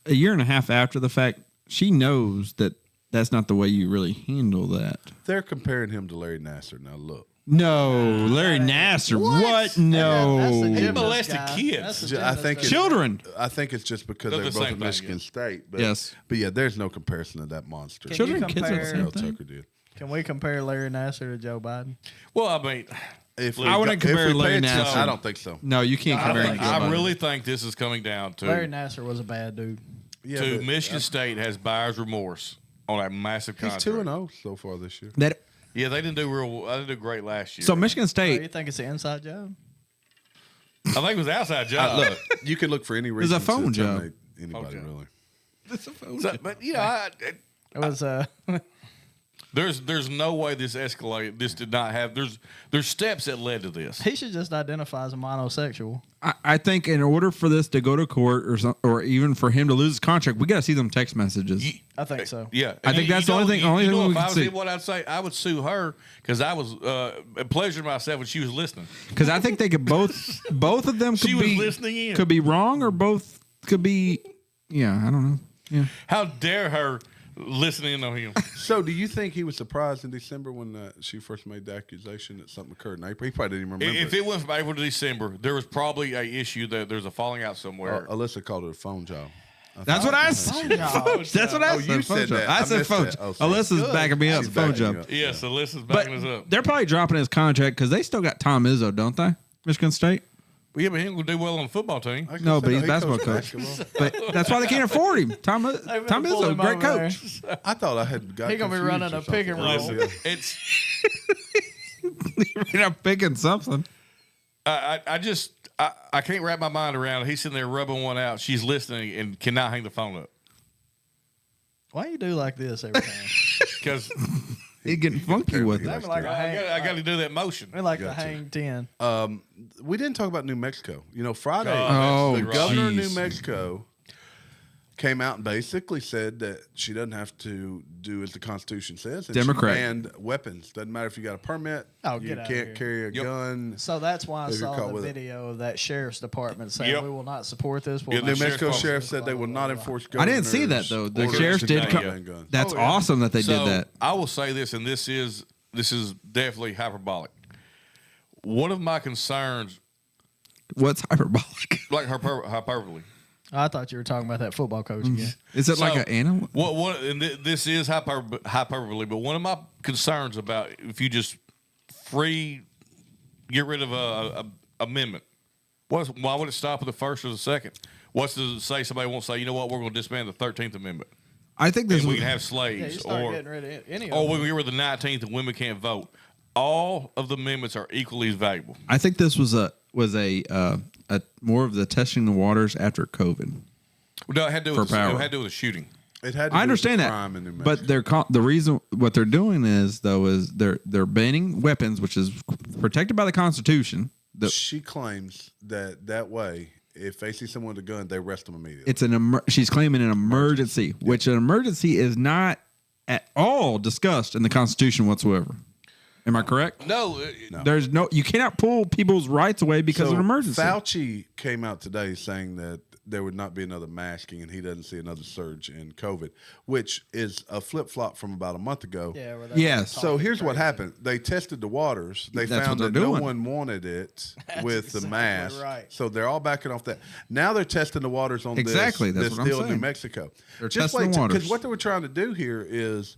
S2: A year and a half after the fact, she knows that that's not the way you really handle that.
S1: They're comparing him to Larry Nassar. Now look,
S2: No, Larry Nassar. What? No.
S4: That's the
S3: He
S4: gymnast
S3: molested
S4: guy.
S3: kids.
S4: That's the
S1: I
S4: gymnast
S1: think
S4: guy.
S2: Children.
S1: I think it's just because
S3: They're
S1: they're
S3: the
S1: both
S3: same
S1: at
S3: thing,
S1: Michigan
S3: yeah.
S1: State. But,
S2: Yes.
S1: But yeah, there's no comparison to that monster.
S4: Can
S2: Children
S4: you
S2: and kids are the
S4: compare-
S2: same
S1: Earl
S2: thing.
S1: Tucker did.
S4: Can we compare Larry Nassar to Joe Biden?
S3: Well, I mean,
S1: If
S2: I wouldn't compare
S1: if we
S2: Larry
S1: pay attention-
S2: Nassar.
S1: I don't think so.
S2: No, you can't compare him to Joe
S3: I
S2: Biden.
S3: really think this is coming down
S4: Larry
S3: to
S4: Nassar was a bad dude.
S1: Yeah, but
S3: Michigan State has buyer's remorse on that massive
S1: he's
S3: contract.
S1: 2-0 so far this year.
S2: That
S3: Yeah, they didn't do great last year.
S2: so Michigan
S4: Oh,
S2: State.
S4: you think it's an inside job?
S3: I think it was outside job.
S1: Look, you can look for any
S2: was
S1: reason
S2: a phone
S1: to
S2: job.
S1: terminate anybody
S3: Phone job.
S1: really.
S3: So, but
S4: It was
S3: there's no way this escalated. This did not have. There's steps that led to this.
S4: he should just identify as a monosexual.
S2: I think in order for this to go to court or even for him to lose his contract, we got to see them text messages.
S4: I think so.
S3: Yeah,
S2: I think that's the only thing- only thing we
S3: if
S2: can
S3: I was
S2: see.
S3: him, what I'd say, I would sue her because I was pleasuring myself when she was listening.
S2: Because I think they could both of them could
S3: She was
S2: be
S3: listening in.
S2: could be wrong or both could be. Yeah, I don't know. Yeah,
S3: How dare her listening on him?
S1: So, do you think he was surprised in December when she first made the accusation that something occurred in April? He probably didn't even remember.
S3: If it went from April to December, there was probably a issue that there's a falling out somewhere.
S1: Alyssa called it a phone job.
S2: that's what I said. That's what I
S1: Oh,
S2: said.
S1: you
S2: phone
S1: said
S2: job.
S1: that.
S2: I
S1: I
S2: said
S1: missed
S2: phone.
S1: that.
S2: job.
S1: Oh, sorry.
S2: Alyssa's backing me up.
S1: She's
S2: Phone
S1: backing you
S2: job.
S1: up.
S3: Yes, Alyssa's
S2: But
S3: backing us up.
S2: they're probably dropping his contract because they still got Tom Izzo, don't they? Michigan State.
S3: Yeah, but he ain't gonna do well on the football team.
S1: Like I
S2: No,
S1: said,
S2: but he's
S1: he
S2: basketball
S1: coached
S2: coach.
S1: basketball.
S2: But that's why they can't afford him. Tom
S4: been
S2: Izzo,
S4: pulling him
S2: great
S4: over there.
S2: coach.
S1: I thought I had got
S4: He gonna be
S1: confused
S4: running
S1: or
S4: a pick and
S1: something.
S4: roll.
S3: It's
S2: You're not picking something.
S3: I just I can't wrap my mind around it. He's sitting there rubbing one out. She's listening and cannot hang the phone up
S4: Why you do like this every time?
S3: because
S2: He's getting funky with
S1: Like
S2: it.
S4: like a hang,
S3: I got to do that motion.
S4: we like the
S1: Gotcha.
S4: hang 10.
S1: We didn't talk about New Mexico. Friday,
S2: Oh,
S1: the governor of New
S2: jeez.
S1: Mexico came out and basically said that she doesn't have to do as the Constitution says. And
S2: Democrat.
S1: She banned weapons. Doesn't matter if you got a permit.
S4: Oh,
S1: you
S4: get outta
S1: can't
S4: here.
S1: carry a
S3: Yep.
S1: gun.
S4: So that's why I
S1: If you're
S4: saw
S1: caught
S4: the
S1: with it.
S4: video of that sheriff's department saying
S3: Yep.
S4: we will not support this. We'll
S3: Yeah,
S4: not
S1: New
S3: the
S1: Mexico
S3: sheriff's
S1: sheriff
S4: officers,
S1: said they
S4: blah,
S1: will
S4: blah,
S1: not
S4: blah, blah.
S1: enforce
S2: I
S1: governors.
S2: didn't see that though. The
S3: Orders
S2: sheriff
S3: to
S2: did.
S3: ban
S2: Come,
S3: guns.
S2: that's
S4: Oh, yeah.
S2: awesome that they
S3: So,
S2: did that.
S3: I will say this, and this is definitely hyperbolic. One of my concerns,
S2: What's hyperbolic?
S3: like hyperbole.
S4: I thought you were talking about that football coach again.
S2: Is it like
S3: So,
S2: an animal?
S3: And this is hyperbole, but one of my concerns about if you just get rid of a amendment, why would it stop at the first or the second? What's to say somebody won't say, you know what, we're going to disband the 13th Amendment
S2: I think this
S3: and we
S2: was.
S3: can have
S4: Yeah, you
S3: slaves,
S4: start
S3: or
S4: getting rid of any
S3: or
S4: of
S3: we
S4: them.
S3: can get rid of the 19th and women can't vote. All of the amendments are equally as valuable.
S2: I think this was a more of the testing the waters after COVID.
S3: No, it had to do
S2: For
S3: with
S2: power.
S3: it had to do with the shooting.
S1: It had to
S2: I
S1: do with the
S2: understand
S1: crime in New
S2: that,
S1: Mexico.
S2: but the reason what they're doing is they're banning weapons, which is protected by the Constitution.
S1: She claims that way, if they see someone with a gun, they arrest them immediately.
S2: It's she's claiming an emergency, which an emergency is not at all discussed in the Constitution whatsoever. Am I correct?
S3: No,
S2: There's you cannot pull people's rights away because of an emergency.
S1: Fauci came out today saying that there would not be another masking, and he doesn't see another surge in COVID, which is a flip flop from about a month ago.
S4: Yeah. Where
S2: Yes.
S1: So here's what happened. They tested the waters. They
S2: That's
S1: found
S2: what
S1: that
S2: they're
S1: no
S2: doing.
S1: one wanted it with the
S4: exactly
S1: mask.
S4: right.
S1: So they're all backing off that. Now they're testing the waters on
S2: Exactly,
S1: this
S2: that's what I'm
S1: deal in New
S2: saying.
S1: Mexico.
S2: They're
S1: Just
S2: testing
S1: wait,
S2: the waters.
S1: because what they were trying to do here is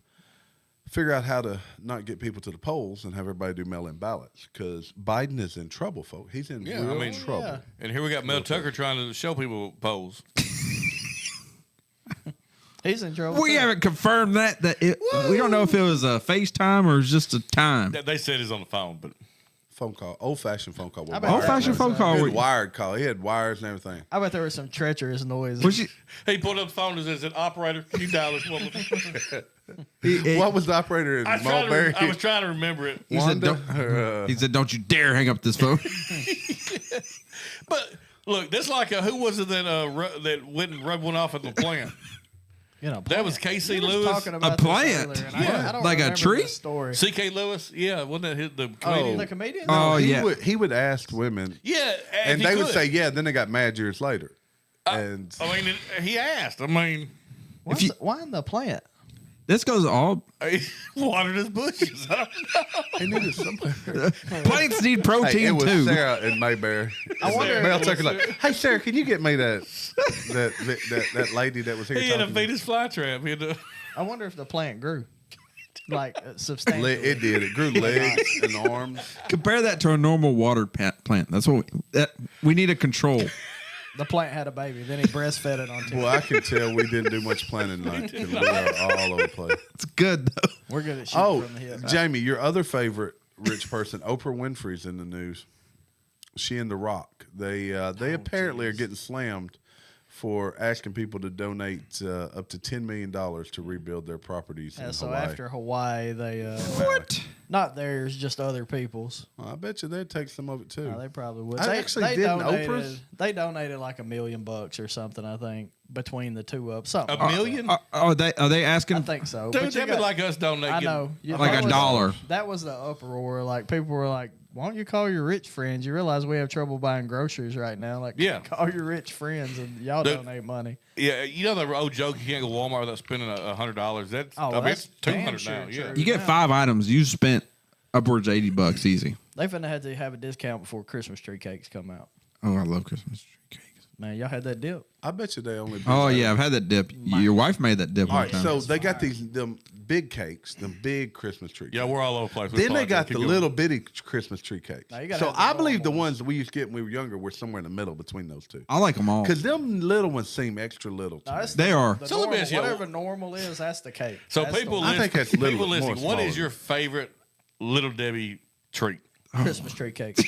S1: figure out how to not get people to the polls and have everybody do mail-in ballots. Because Biden is in trouble, folks. He's in real trouble.
S4: yeah.
S3: and here we got Mel Tucker trying to show people polls.
S4: He's in trouble.
S2: We
S4: too.
S2: haven't confirmed that we don't know if it was a FaceTime or just a time.
S3: They said it's on the phone, but
S1: Phone call, old-fashioned phone call.
S4: I bet
S2: Old-fashioned phone call.
S1: Good wired call. He had wires and everything.
S4: I bet there was some treacherous noise.
S2: Was she-
S3: he pulled up the phone and said, "Operator, can you dial this woman?"
S1: What was the operator in Mulberry?
S3: I was trying to remember it.
S2: He said,
S1: Wanda?
S2: "Don't you dare hang up this phone."
S3: But look, that's like who was it that went and rubbed one off at the plant? That was KC
S4: We were
S3: Lewis.
S4: talking about
S2: A
S4: this
S2: plant?
S4: earlier, and
S2: Yeah.
S4: I don't
S2: Like a
S4: remember
S2: tree?
S4: the story.
S3: C.K. Lewis, yeah, wasn't that the comedian?
S4: The comedian?
S2: Oh,
S1: he
S2: yeah.
S1: He would ask women,
S3: Yeah,
S1: and
S3: he
S1: they would
S3: could.
S1: say, "Yeah." Then they got mad years later, and
S3: I mean, he asked. I mean,
S4: Why in the plant?
S2: This goes all
S3: he watered his bushes. I don't know.
S1: he needed somewhere.
S2: plants need protein
S1: Hey, it was
S2: too.
S1: Sarah in Mayberry.
S4: I wonder if
S1: Mel
S4: it
S1: Tucker
S4: was-
S1: like, "Hey Sarah, can you get me that lady that was here?"
S3: He had to
S1: talking
S3: feed his fly trap. He had to.
S4: I wonder if the plant grew. Like substantially.
S1: It did. It grew legs and arms.
S2: Compare that to a normal watered plant. That's what we need a control.
S4: The plant had a baby. Then he breastfed it on
S1: Well, I can tell we didn't do much planning tonight because we are all over the place.
S2: It's good though.
S4: We're good at shooting
S1: Oh,
S4: from the hip.
S1: Jamie, your other favorite rich person, Oprah Winfrey's in the news. She and The Rock. They apparently are getting slammed for asking people to donate up to $10 million to rebuild their properties in
S4: So
S1: Hawaii.
S4: after Hawaii, they
S2: What?
S4: not theirs, just other people's.
S1: Well, I bet you they'd take some of it too.
S4: No, they probably would.
S1: I
S4: They,
S1: actually
S4: they
S1: didn't.
S4: donated,
S1: Oprah's?
S4: They donated like $1 million or something. I think between the two of something.
S3: A million?
S2: Are they asking?
S4: I think so.
S3: Dude,
S4: But you
S3: that'd be
S4: got-
S3: like us donating.
S4: I know. Yeah,
S2: Like
S4: that
S2: a
S4: was-
S2: dollar.
S4: That was the uproar. Like people were like, "Why don't you call your rich friends? You realize we have trouble buying groceries right now. Like,
S3: Yeah.
S4: call your rich friends and y'all
S3: Dude.
S4: donate money."
S3: Yeah, you know the old joke: you can't go to Walmart without spending $100. That's
S4: Oh,
S3: I mean,
S4: that's
S3: it's
S4: damn
S3: $200 now.
S4: sure
S3: Yeah,
S4: true.
S2: You get 5 items. You spent upwards of $80 easy.
S4: They finna have to have a discount before Christmas tree cakes come out.
S2: Oh, I love Christmas tree cakes.
S4: Man, y'all had that dip.
S1: I bet you they only.
S2: Oh yeah, I've had that dip. Your wife made that dip
S1: All
S2: one
S1: right,
S2: time.
S1: so they got them big cakes, them big Christmas tree.
S3: yeah,
S1: cakes.
S3: we're all over the place.
S1: Then they got
S3: Keep
S1: the
S3: going.
S1: little bitty Christmas tree cakes.
S4: Now, you gotta
S1: So
S4: have the
S1: I believe the
S4: normal
S1: ones that we used to get when we were younger were somewhere in the middle between those two.
S2: I like them all.
S1: Because them little ones seem extra little to
S4: No,
S1: me.
S4: that's
S2: They
S4: the,
S2: are.
S4: the
S3: So let me
S4: normal,
S3: ask you-
S4: whatever normal is. That's the cake.
S3: So
S4: That's
S3: people,
S4: the
S1: I think that's little-
S3: people
S1: more
S3: listening. What
S1: smaller.
S3: is your favorite Little Debbie treat?
S4: Christmas tree cakes.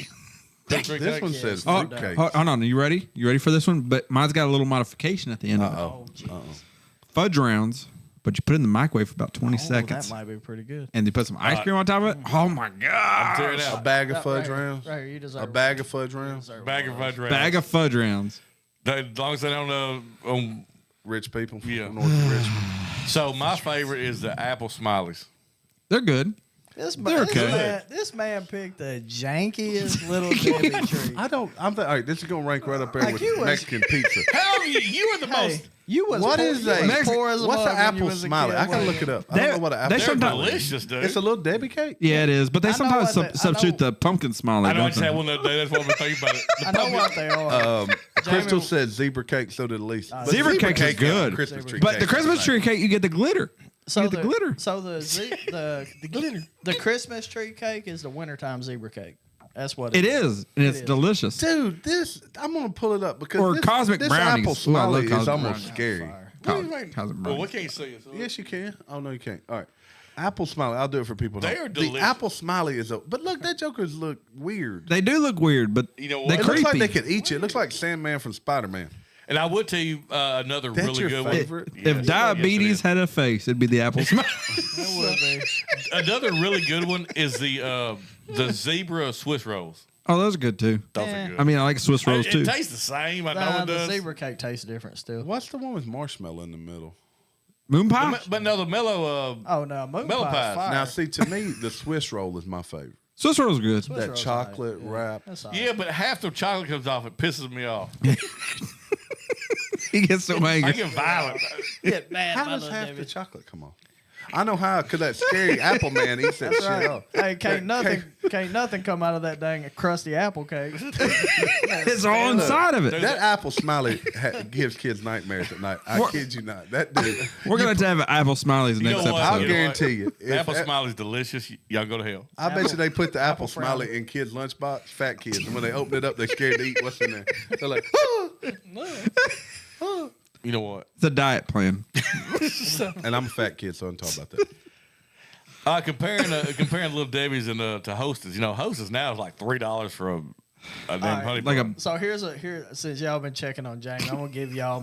S3: Big treat
S1: This
S3: cake?
S1: one
S4: Yeah,
S1: says
S4: no
S1: fruit
S4: doubt.
S1: cake.
S2: Hold on, are you ready? You ready for this one? But mine's got a little modification at the end of it.
S4: Oh, jeez.
S2: Fudge rounds, but you put it in the microwave for about 20
S4: Oh,
S2: seconds.
S4: that might be pretty good.
S2: And you put some ice cream on top of it. Oh my
S3: Tear
S2: god!
S3: it
S1: A
S3: out.
S1: bag of
S4: That
S1: fudge
S4: right here-
S1: rounds.
S4: Right here, you deserve
S1: A bag of fudge rounds.
S3: Bag of fudge rounds.
S2: Bag of fudge rounds.
S3: As long as they don't
S1: Rich people. from
S3: Yeah.
S1: North of Richmond.
S3: So my favorite is the apple smileys.
S2: They're good.
S4: They're
S2: okay.
S4: This man picked the jankiest little Debbie tree.
S1: All right, this is going to rank right up there
S4: Like
S1: with
S4: you was-
S1: Mexican pizza.
S3: Hell, you are the
S4: Hey,
S3: most
S4: you was
S1: What
S4: poor,
S1: is
S4: you was
S1: that?
S4: poor as a
S1: What's
S4: mug
S1: an
S4: when you
S1: apple
S4: was a
S1: smiley?
S4: kid,
S1: I gotta
S4: wasn't
S1: look it
S4: you?
S1: up. I don't know what an apple
S2: They
S3: They're
S2: sometimes-
S3: delicious, dude.
S1: It's a little Debbie cake.
S2: Yeah, it is. But they
S4: I know
S2: sometimes
S4: what they- I
S2: substitute
S4: know-
S2: the pumpkin smiley.
S3: I know I
S2: don't
S3: just
S2: they?
S3: had one the other day. That's what I'm thinking about it.
S4: I know what they are.
S1: Crystal said zebra cake, so did Elise. But
S2: Zebra cake is good.
S1: and Christmas tree
S2: But
S1: cake
S2: the Christmas
S1: is
S2: tree cake, you get the glitter.
S4: So
S2: you get the glitter.
S4: So the glitter. The Christmas tree cake is the wintertime zebra cake. That's what
S2: It is, and it's
S4: is.
S2: delicious.
S1: Dude, I'm gonna pull it up because
S2: Or
S1: this,
S2: cosmic
S1: this
S2: brownies.
S1: apple
S2: Ooh, I love
S1: smiley is
S2: cosmic
S1: almost
S2: brownies.
S1: scary.
S4: Fire.
S3: What do you mean?
S2: How's it
S3: Well, we
S2: burn?
S3: can't see it. So.
S1: Yes, you can. Oh no, you can't. All right, apple smiley. I'll do it for people.
S3: They
S1: at home.
S3: are
S1: The
S3: delicious.
S1: apple smiley is. But look, that Jokers look weird.
S2: They do look weird, but
S3: You know
S2: they're
S3: what?
S1: It looks like
S2: creepy.
S1: they could eat you. It looks like Sandman from Spider-Man.
S3: And I would tell you another
S1: That's
S3: really
S1: your
S3: good
S1: favorite?
S3: one.
S2: If diabetes had a face, it'd be the apple smile.
S4: That would be.
S3: Another really good one is the zebra Swiss rolls.
S2: Oh, those are good too.
S3: Those
S4: Yeah.
S3: are good.
S2: I mean, I like Swiss rolls
S3: it
S2: too.
S3: tastes the same. I know
S4: Nah,
S3: it
S4: the
S3: does.
S4: zebra cake tastes different still.
S1: What's the one with marshmallow in the middle?
S2: Moon pie.
S3: But no, the mellow.
S4: Oh no, moon
S3: Mellow
S4: pie's
S3: pies.
S4: fire.
S1: Now, see, to me, the Swiss roll is my favorite.
S2: Swiss rolls are good.
S4: Swiss
S1: That
S4: rolls
S1: chocolate
S4: are-
S1: wrap.
S4: That's all right.
S3: Yeah, but half the chocolate comes off. It pisses me off.
S2: He gets so
S3: I
S2: angry.
S3: get violent.
S4: Get mad,
S1: How
S4: my
S1: does
S4: little
S1: half
S4: Debbie.
S1: the chocolate come off? I know how, because that scary apple man eats that
S4: That's
S1: shit
S4: right.
S1: off.
S4: Hey, can't nothing come out of that dang crusty apple cake.
S2: It's all inside of it.
S1: That apple smiley gives kids nightmares at night. I kid you not. That dude.
S2: We're gonna have to have apple smileys
S3: You know
S2: next
S3: what?
S1: I'll
S2: episode.
S3: You know
S1: guarantee you.
S3: The apple smiley's delicious. Y'all go to hell.
S1: I bet you they put the apple
S4: frown.
S1: smiley in kids' lunchbox, fat kids, and when they open it up, they're scared to eat what's in there. They're like,
S3: You know what?
S2: It's a diet plan.
S1: and I'm a fat kid, so I'm talking about that.
S3: Comparing Little Debbie's and to Hostess. You know, Hostess now is like $3 for a damn
S4: right.
S3: honey
S2: Like
S3: bun.
S2: a
S4: So here since y'all been checking on Jane, I'm gonna give y'all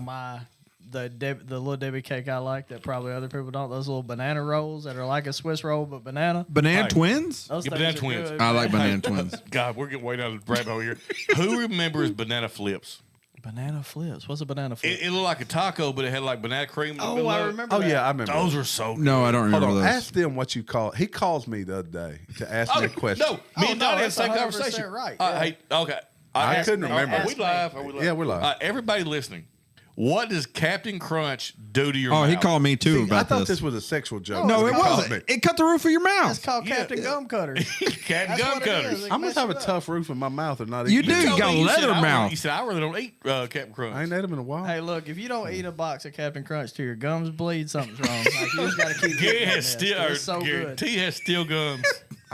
S4: the little Debbie cake I like that probably other people don't. Those little banana rolls that are like a Swiss roll but banana.
S2: banana
S3: Hey.
S2: twins.
S4: Those
S3: Yeah,
S4: things
S3: banana
S4: are
S3: twins.
S4: good,
S2: I
S4: man.
S2: like banana twins.
S3: God, we're getting way down the rabbit hole here. Who remembers banana flips?
S4: Banana flips. What's a banana flip?
S3: It looked like a taco, but it had like banana cream. in the middle
S4: I
S3: of it.
S4: remember.
S1: Oh
S4: that.
S1: yeah, I remember.
S3: Those
S1: that.
S3: are so good.
S2: No, I don't
S1: Hold
S2: remember
S1: on.
S2: those.
S1: Ask them what you call. He calls me the other day to ask me a question.
S3: No, me and
S4: no,
S3: Donnie had the
S4: that's
S3: same
S4: 100%
S3: conversation.
S4: right,
S3: Hey, okay.
S1: I
S3: asked-
S1: couldn't remember.
S3: Are we live? Are we live?
S1: Yeah, we're live.
S3: Everybody listening, what does Captain Crunch do to your
S2: Oh,
S3: mouth?
S2: he called me too
S1: See, I
S2: about
S1: thought
S2: this.
S1: this was a sexual joke.
S2: No,
S1: He
S2: it
S1: called
S2: wasn't.
S1: me.
S2: It cut the roof of your
S4: It's
S2: mouth.
S4: called
S3: Yeah.
S4: Captain Gum Cutter.
S3: Captain
S4: That's
S3: Gum
S4: what it
S3: Cutters.
S4: is.
S1: I must have a
S4: Mess it
S1: tough roof in my mouth or not.
S2: You
S1: eat
S2: do.
S1: it.
S2: You
S3: told
S2: got
S3: me,
S2: leather
S3: said,
S2: mouth.
S3: You said I really don't eat Captain Crunch.
S1: I ain't ate them in a while.
S4: Hey, look, if you don't eat a box of Captain Crunch till your gums bleed, something's wrong. Like, you just gotta keep
S3: Gary
S4: eating
S3: has
S4: that
S3: still.
S4: mess. It's so
S3: Gary
S4: good.
S3: T has steel gums.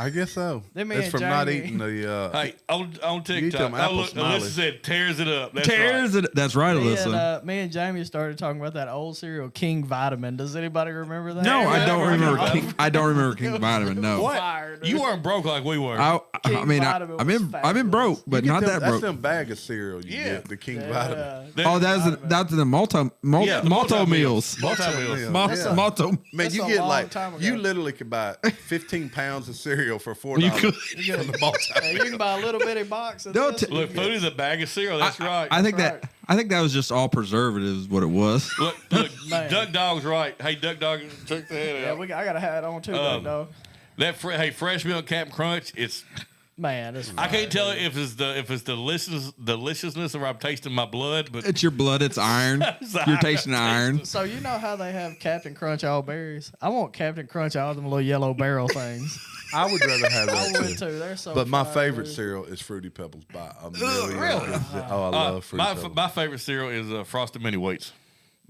S1: I guess so.
S4: Them
S1: It's
S4: and
S1: from not
S4: Jamie.
S1: eating the.
S3: Hey, on
S1: eat
S3: TikTok.
S1: them apple
S3: Look, Alyssa
S1: Smileys.
S3: said tears it up. That's
S2: Tears
S3: right.
S2: it. That's right, Alyssa.
S4: Me and Jamie started talking about that old cereal, King Vitamin. Does anybody remember that?
S2: No, I don't
S3: Yeah,
S2: remember.
S3: yeah.
S2: I don't remember King Vitamin. No.
S3: What?
S4: Fired.
S3: You weren't broke like we were.
S2: I
S4: King
S2: mean,
S4: Vitamin
S2: I've
S4: was
S2: been broke, but
S1: You get
S2: not
S1: them-
S2: that
S1: That's
S2: broke.
S1: them bag of cereal you
S3: Yeah.
S1: get, the King Vitamin.
S2: Oh, that's the multi
S3: Yeah, the
S2: multi
S3: multi
S2: meals.
S3: Multi-meals.
S1: Yeah.
S2: Multi.
S1: Man,
S4: That's
S1: you
S4: a
S1: get
S4: long
S1: like
S4: time ago.
S1: you literally could buy 15 pounds of cereal for $4
S2: You could.
S1: from the multi.
S4: Yeah, you can buy a little bitty box of
S2: Don't
S4: this.
S2: t-
S3: Look, food is a bag of cereal. That's right.
S2: I think
S4: That's
S2: that was just all preservatives. What it was.
S3: Look,
S4: Man.
S3: Duck Dog's right. Hey, Duck Dog, check the head
S4: Yeah,
S3: out.
S4: I got a hat on too, though.
S3: Hey, fresh milk Captain Crunch. It's
S4: Man, it's
S3: I can't tell if it's the deliciousness or I'm tasting my blood, but
S2: It's your blood. It's iron. You're tasting iron.
S4: So you know how they have Captain Crunch all berries? I want Captain Crunch all them little yellow barrel things.
S1: I would rather have
S4: I
S1: that
S4: would
S1: too.
S4: too. They're so.
S1: But my
S4: fire,
S1: favorite
S4: dude.
S1: cereal is Fruity Pebbles by a million.
S3: really?
S1: Oh, I love Fruity Pebbles.
S3: my favorite cereal is Frosted Mini Wheats.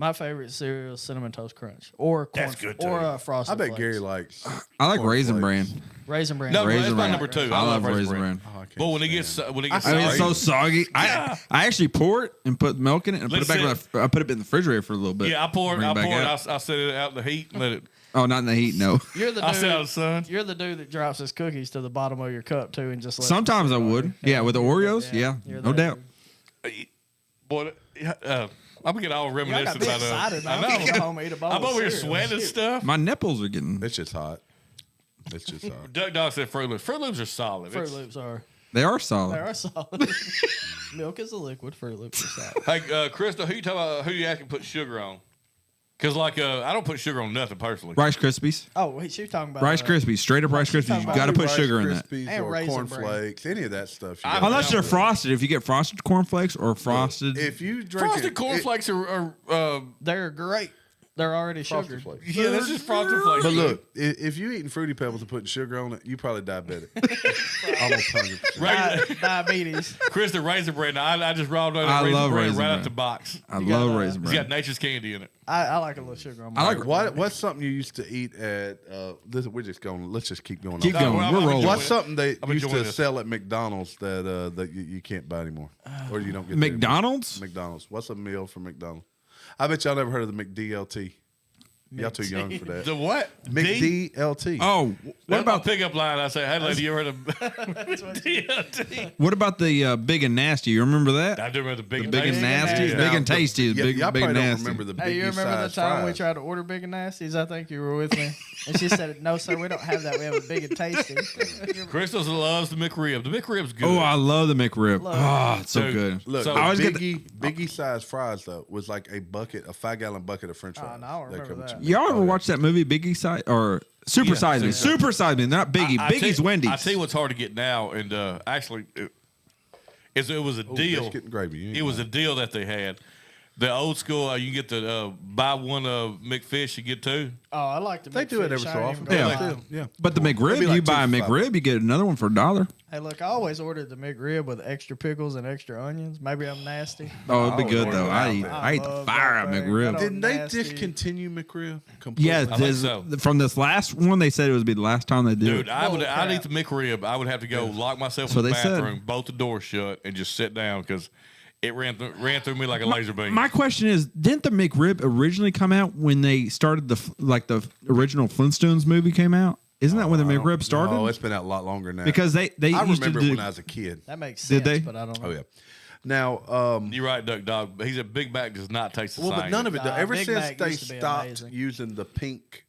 S4: My favorite cereal is Cinnamon Toast Crunch or corn,
S3: That's good,
S4: or
S3: too.
S4: Frosted
S1: I bet
S4: Flakes.
S1: Gary likes.
S2: I like
S1: Corn
S2: Raisin
S1: Flakes.
S2: Bran.
S4: Raisin Bran.
S3: No,
S2: Raisin
S3: that's my
S2: Bran.
S3: number two.
S2: I love Raisin Bran.
S1: Oh, I can't
S3: But when it
S1: stand
S3: gets
S2: I mean, it's so
S3: soggy,
S2: soggy. I actually pour it and put milk in it and put it back. I put it in the refrigerator for a little bit.
S3: yeah, I pour it.
S2: Bring
S3: I
S2: back
S3: pour it.
S2: out.
S3: I set it out in the heat and let it.
S2: Oh, not in the heat. No.
S4: You're the
S3: I set out the
S4: dude.
S3: sun.
S4: You're the dude that drops his cookies to the bottom of your cup too, and just lets
S2: Sometimes I
S4: them sit
S2: would.
S4: on
S2: Yeah, with the Oreos. Yeah,
S4: you're
S2: no
S4: that
S2: doubt.
S4: dude.
S3: Boy, I'm gonna get all
S4: Y'all
S3: reminiscent
S4: got me
S3: about
S4: excited now.
S3: I
S4: I'm
S3: know.
S4: going home and eat a bowl
S3: I'm
S4: of
S3: over here
S4: cereal.
S3: sweating and
S4: Shit.
S3: stuff.
S2: My nipples are getting.
S1: It's just hot. It's just hot.
S3: Duck Dog said Fruit Loops. Fruit Loops are solid.
S4: Fruit
S3: It's-
S4: Loops are.
S2: They are
S4: They
S2: solid.
S4: are solid. Milk is a liquid. Fruit Loops are solid.
S3: Hey, Krista, who you talking about? Who you asking to put sugar on? Because I don't put sugar on nothing personally.
S2: Rice Krispies.
S4: Oh, wait, she was talking about
S2: Rice Krispies. Straight up Rice Krispies. You
S4: talking
S2: got to
S4: about
S2: put
S1: Rice
S2: sugar in that.
S1: Krispies
S4: And
S1: or
S4: Raisin
S1: corn
S4: Bran.
S1: flakes, any of that stuff. You
S3: I-
S1: gotta
S2: Unless
S1: have
S2: they're
S1: it.
S2: frosted. If you get frosted cornflakes or frosted.
S1: If you drink
S3: Frosted
S1: it,
S3: cornflakes are
S4: They're great. They're already
S1: Frosted
S4: sugared.
S1: Flakes.
S3: yeah, that's just frosted flakes.
S1: But look, if you eating Fruity Pebbles and putting sugar on it, you probably diabetic. Almost 100%.
S4: Diabetes.
S3: Krista Raisin Bran. Now, I just robbed over
S2: I love
S3: Bran
S2: Raisin
S3: right
S2: Bran.
S3: out the box.
S2: I
S4: You
S2: love
S4: got,
S2: Raisin
S3: It's got
S2: Bran.
S3: nature's candy in it.
S4: I like a little sugar on my.
S2: I like-
S1: What's something you used to eat at? We're just going. Let's just keep going.
S2: Keep
S1: on.
S2: going.
S3: well,
S2: We're
S3: I'm
S2: rolling.
S1: What's something they
S3: I'm
S1: used to
S3: enjoying this.
S1: sell at McDonald's that you can't buy anymore, or you don't get?
S2: McDonald's?
S1: McDonald's. What's a meal from McDonald's? I bet y'all never heard of the McDLT. Y'all too young for that.
S3: The what?
S1: McDLT.
S2: Oh, what about
S3: pickup line? I say, hey, lady, you heard of
S4: That's what
S3: DLT?
S2: what about the big and nasty? You remember that?
S3: I do remember the big,
S2: Big and nasty,
S4: Yeah.
S2: big and tasty,
S1: Yeah,
S2: big,
S1: y'all
S2: big and
S1: probably don't
S2: nasty.
S1: remember the
S4: Hey, you
S1: Biggie
S4: remember the
S1: size
S4: time we
S1: fries.
S4: tried to order big and nasties? I think you were with me. And she said, "No, sir, we don't have that. We have a big and tasty."
S3: Crystal loves the McRib. The McRib's good.
S2: Oh, I love the McRib.
S4: Love
S2: Oh, it's so
S3: Dude,
S2: good.
S1: Look,
S3: So-
S1: the
S2: I always get
S1: Biggie size fries though was like a 5-gallon bucket of French
S4: Oh,
S1: fries.
S4: no, I don't
S1: They
S4: remember
S1: come with
S4: that.
S1: you.
S2: Y'all ever
S1: Oh, yeah.
S2: watch that movie Biggie Size or Super Size Me? Super Size Me, not Biggie. Biggie's
S3: tell,
S2: Wendy's.
S3: I tell you what's hard to get now, and actually, it was a deal.
S1: Biscuit and gravy. You ain't
S3: It was a
S1: lying.
S3: deal that they had. The old school, you get the buy one McFish, you get two.
S4: Oh, I like to.
S1: They do it every so often.
S2: Yeah.
S1: Yeah.
S2: But the
S1: It'd
S2: McRib,
S1: be like
S2: you buy a
S1: 2 for $5.
S2: McRib, you get another one for $1.
S4: Hey, look, I always ordered the McRib with extra pickles and extra onions. Maybe I'm nasty.
S2: Oh, it'd be
S1: I
S2: good
S1: always
S2: though.
S1: order
S2: I
S1: that,
S2: eat,
S1: man.
S2: I eat the
S4: love
S2: fire
S4: that
S2: out
S4: thing.
S2: McRib.
S4: That
S1: Didn't they
S4: nasty.
S1: discontinue McRib completely?
S2: Yeah,
S3: think
S2: this,
S3: so.
S2: from this last one, they said it would be the last time they do
S3: Dude,
S2: it.
S3: I'd
S4: crap.
S3: eat the McRib. I would have to go lock myself
S2: So
S3: in the
S2: they said.
S3: bathroom, bolt the door shut, and just sit down because it ran through me like a laser beam.
S2: My question is, didn't the McRib originally come out when they started the original Flintstones movie came out? Isn't that when the McRib started?
S1: Oh, it's been out a lot longer now.
S2: Because they
S1: I
S2: used to
S1: remember
S2: do,
S1: it when I was a kid.
S4: That makes
S2: Did
S4: sense,
S2: they?
S4: but I don't know.
S1: Oh yeah. Now,
S3: You're right, Duck Dog. But he's a Big Mac does not taste the
S1: well,
S3: same.
S1: but none of it.
S4: Nah,
S1: Ever
S4: Big
S1: since
S4: Mac
S1: they
S4: used to be
S1: stopped
S4: amazing.
S1: using the pink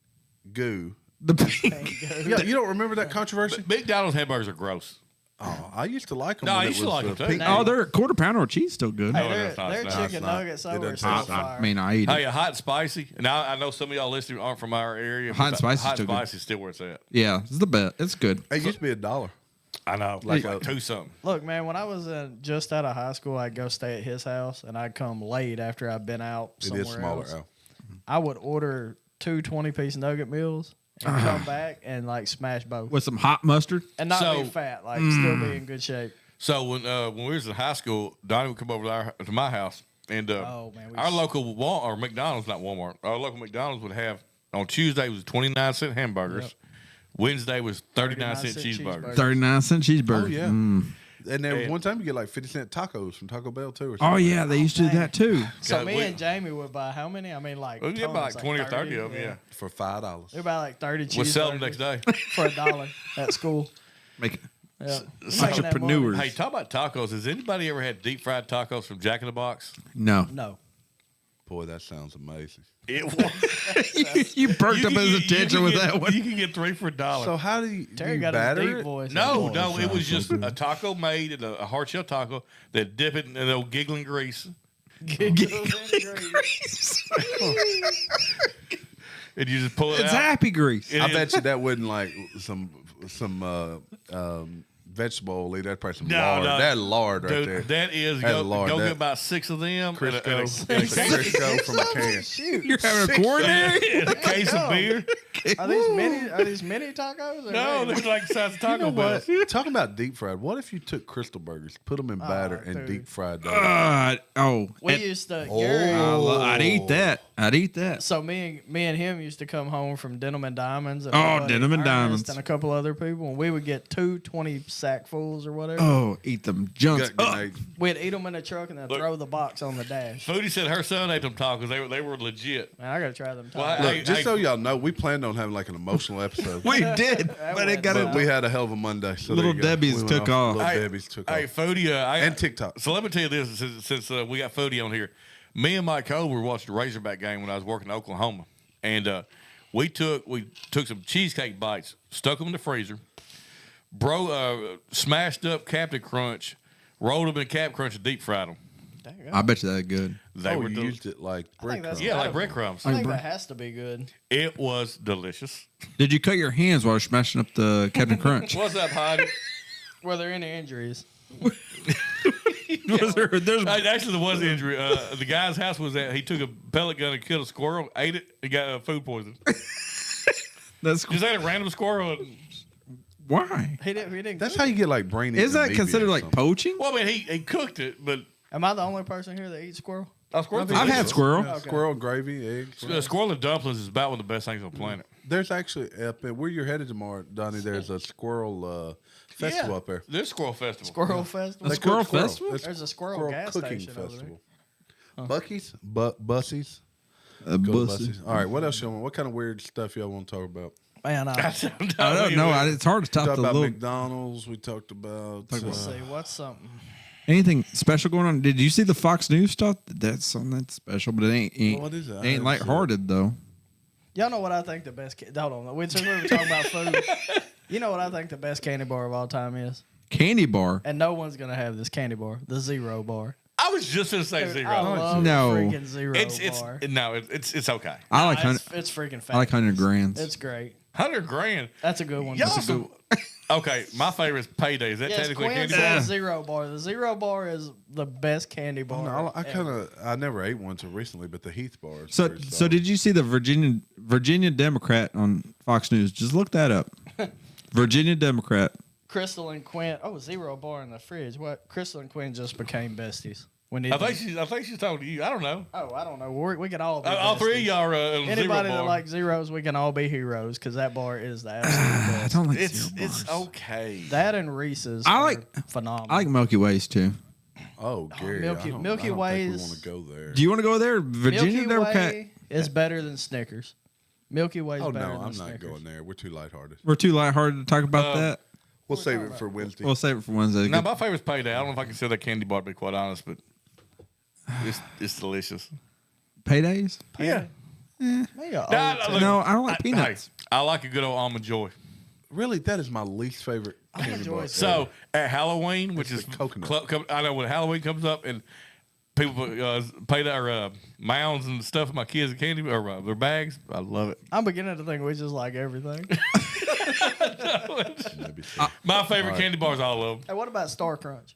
S1: goo.
S2: the
S1: Yeah, you don't remember that controversy?
S3: McDonald's hamburgers are gross.
S1: Oh, I used to like them.
S3: No,
S1: when
S3: I
S1: it
S3: used to
S1: was
S3: like
S1: the
S3: 'em too.
S1: pink
S2: oh,
S1: goo.
S2: their quarter pounder with cheese still good.
S4: Hey,
S3: No,
S4: their
S3: that's not-
S4: their
S3: no,
S4: chicken
S1: it's not.
S4: nuggets
S1: It
S4: over
S1: doesn't
S4: are so
S1: taste like-
S4: fire.
S2: I mean, I eat it.
S3: Hey, a hot and spicy. Now I know some of y'all listening aren't from our area.
S2: Hot and
S3: but
S2: spicy's
S3: hot
S2: still
S3: and
S2: good.
S3: spicy is still where it's at.
S2: Yeah, it's the best. It's good.
S1: It used to be $1.
S3: I know,
S1: Like
S3: like
S1: a-
S3: 2 something.
S4: Look, man, when I was just out of high school, I'd go stay at his house, and I'd come late after I'd been out
S1: It
S4: somewhere
S1: is smaller.
S4: else.
S1: Al.
S4: I would order 2 20-piece nugget meals and come back and like smash both,
S2: With some hot mustard.
S4: and not
S3: So-
S4: be fat, like still be in good shape.
S3: So when we was in high school, Donnie would come over to my house, and
S4: Oh, man, we
S3: our
S4: s-
S3: local or McDonald's, not Walmart, our local McDonald's would have on Tuesday was 29-cent hamburgers,
S4: Yep.
S3: Wednesday was 39-cent
S4: 39-cent
S3: cheeseburgers.
S4: cheeseburgers.
S2: 39-cent cheeseburger.
S1: Oh yeah.
S2: Mm.
S1: And there was
S3: And-
S1: one time you get like 50-cent tacos from Taco Bell too. Or
S2: Oh
S1: something.
S2: yeah, they used to do
S4: dang.
S2: that too.
S4: So
S3: God,
S4: me
S3: we-
S4: and Jamie would buy how many? I mean, like
S3: We get about
S4: tons,
S3: like 20 or 30 of them, yeah.
S1: For $5.
S4: We buy like 30 cheeseburgers
S3: We'll sell them next day.
S4: for $1 at school.
S2: Make it.
S4: Yeah.
S2: Entrepreneurs.
S3: Hey, talk about tacos. Has anybody ever had deep fried tacos from Jack in the Box?
S2: No.
S4: No.
S1: Boy, that sounds amazing.
S3: It was.
S2: you perked up his attention with that one.
S3: You can get 3 for $1.
S1: So how do you,
S4: Terry
S1: do you
S4: got
S1: batter
S4: his deep
S1: it?
S4: voice.
S3: No,
S2: Oh,
S3: no,
S2: that
S3: it was
S2: sounds
S3: just
S2: so good.
S3: a taco made in a hard shell taco that dip it in the old giggling grease, and you just pull it
S2: It's
S3: out.
S2: happy grease.
S3: It
S1: I
S3: is-
S1: bet you that wasn't like some vegetable oil. That's probably some
S3: No,
S1: lard.
S3: no.
S1: That lard right
S3: Dude,
S1: there.
S3: that is
S1: That's
S3: go
S1: lard,
S3: get
S1: that-
S3: about 6 of them and a
S1: Crisco.
S3: case-
S1: Crisco from a can.
S4: Shoot.
S2: You're having a coronary?
S3: and a case of beer.
S4: Are these mini? Are these mini tacos? Or
S3: No,
S4: regular?
S3: they're like the size of taco
S1: You know
S3: bells.
S1: what? Talking about deep fried. What if you took Crystal burgers, put them in batter, and
S4: dude.
S1: deep fried those?
S4: We
S2: and-
S4: used to.
S1: Oh.
S4: Gary,
S2: I'd eat that. I'd eat that.
S4: so me and him used to come home from Denim and Diamonds. And
S2: Oh,
S4: my buddy
S2: Denim and
S4: Ernest
S2: Diamonds.
S4: and a couple other people, and we would get 2 20 sackfuls or whatever.
S2: Oh, eat them junks.
S1: Got
S2: up.
S1: grenades.
S4: We'd eat them in the truck and then
S3: Look.
S4: throw the box on the dash.
S3: Foodie said her son ate them tacos. They were legit.
S4: Man, I gotta try them.
S3: Well,
S4: Tacos.
S3: I-
S1: Look, just so y'all know, we planned on having like an emotional episode.
S2: We did,
S4: That
S2: but it
S4: went
S2: got
S4: down.
S1: But we had a hell of a Monday. So
S2: Little
S1: there you go.
S2: Debbie's
S1: We went
S2: took off.
S1: Little
S3: Hey,
S1: Debbie's took
S3: Hey,
S1: off.
S3: Foodie,
S1: And TikTok.
S3: So let me tell you this: since we got Foodie on here, me and Mike Cole were watching the Razorback game when I was working in Oklahoma, and we took some cheesecake bites, stuck them in the freezer, smashed up Captain Crunch, rolled them in Cap Crunch, and deep fried them.
S4: There you go.
S2: I bet you that's good.
S3: They
S1: Oh,
S3: were
S1: you used it like
S4: think that's-
S1: breadcrumbs.
S3: yeah, like breadcrumbs.
S4: I think that has to be good.
S3: It was delicious.
S2: Did you cut your hands while smashing up the Captain Crunch?
S3: What's up, Heidi?
S4: Were there any injuries?
S2: Was there's
S3: Actually, there was an injury. The guy's house was at. He took a pellet gun and killed a squirrel, ate it, and got food poisoning.
S2: that's
S3: Just ate a random squirrel. And,
S2: why?
S4: He didn't.
S1: That's
S4: cook
S1: how
S4: it.
S1: you get like brain.
S2: Is that
S1: amoeba
S2: considered
S1: or
S2: like
S1: something.
S2: poaching?
S3: well, I mean, he cooked it, but
S4: Am I the only person here that eats squirrel?
S3: a squirrel.
S2: I've had squirrel.
S1: Yeah, squirrel gravy, eggs.
S3: Squirrel and dumplings is about one of the best things on the planet.
S1: There's actually up in where you're headed tomorrow, Donnie. There's a squirrel festival up there.
S3: There's Squirrel Festival.
S4: Squirrel festival.
S2: A squirrel
S1: cook
S2: festival?
S1: It's
S4: There's a squirrel gas
S1: cooking
S4: station over there.
S1: festival. Bucky's, Bussey's.
S2: A
S1: Go to
S2: bussy.
S1: Bussey's. All right, what else y'all want? What kind of weird stuff y'all want to talk about?
S4: Man,
S2: I don't know. It's hard to
S1: We
S2: top
S1: talked
S2: the
S1: about
S2: little
S1: McDonald's. We talked about.
S4: let's see what's something.
S2: anything special going on. Did you see the Fox News stuff? That's something that's special, but it ain't.
S1: What is it? I
S2: It ain't
S1: haven't seen
S2: lighthearted though.
S4: Y'all know what I think the best. Hold on, we were talking about food. You know what I think the best candy bar of all time is,
S2: Candy bar.
S4: and no one's gonna have this candy bar, the Zero bar.
S3: I was just gonna say
S4: Dude,
S3: zero.
S4: I love
S2: No.
S4: the freaking Zero
S3: it's
S4: bar.
S3: it's okay.
S2: I like
S4: It's
S2: 100.
S4: it's freaking.
S2: I like 100
S4: fabulous.
S2: grands.
S4: It's great.
S3: $100,000.
S4: That's a good one.
S3: Y'all
S4: That's a good
S3: some, okay, my favorite is Payday. Is that
S4: Yes,
S3: technically
S4: Quinn
S3: candy
S4: said
S3: bar?
S4: Zero bar. The Zero bar is the best candy bar.
S1: No, I
S4: ever.
S1: I never ate one until recently, but the Heath bar. Is
S2: So
S1: pretty
S2: so
S1: solid.
S2: did you see the Virginia Democrat on Fox News? Just look that up. Virginia Democrat.
S4: Crystal and Quinn. Oh, Zero bar in the fridge. What? Crystal and Quinn just became besties. When they
S3: I think she's talking to you. I don't know.
S4: Oh, I don't know. We can all be
S3: All three of
S4: besties.
S3: y'all are
S4: Anybody
S3: zero
S4: that
S3: bar.
S4: likes zeros, we can all be heroes because that bar is the absolute
S2: I
S4: best.
S2: don't like
S3: It's
S2: zero bars.
S3: it's okay.
S4: That and Reese's.
S2: I
S4: are
S2: like-
S4: phenomenal.
S2: I like Milky Ways too.
S1: Oh, Gary,
S4: Milky-
S1: I don't
S4: Milky
S1: think we
S4: Ways.
S1: want to go there.
S2: Do you want to go there? Virginia
S4: Milky
S2: Democrat.
S4: Way is better than Snickers. Milky Way is
S1: Oh
S4: better
S1: no,
S4: than
S1: I'm not
S4: Snickers.
S1: going there. We're too lighthearted.
S2: We're too lighthearted to talk about that.
S1: We'll save it for Wednesday.
S2: We'll save it for Wednesday.
S3: No, my favorite's Payday. I don't know if I can say that candy bar, to be quite honest, but it's delicious.
S2: Paydays?
S3: Yeah.
S4: Yeah,
S3: Look,
S2: No, I don't like peanuts.
S3: Hey, I like a good old almond joy.
S1: Really, that is my least favorite candy
S4: enjoy
S1: bar.
S4: it.
S3: So at Halloween, which
S1: It's
S3: is
S1: the coconut.
S3: I know when Halloween comes up and people put Payday or mounds and stuff in my kids' candy or their bags, I love it.
S4: I'm beginning to think we just like everything.
S1: Maybe so.
S3: My favorite candy bars, all of them.
S4: Hey, what about Star Crunch?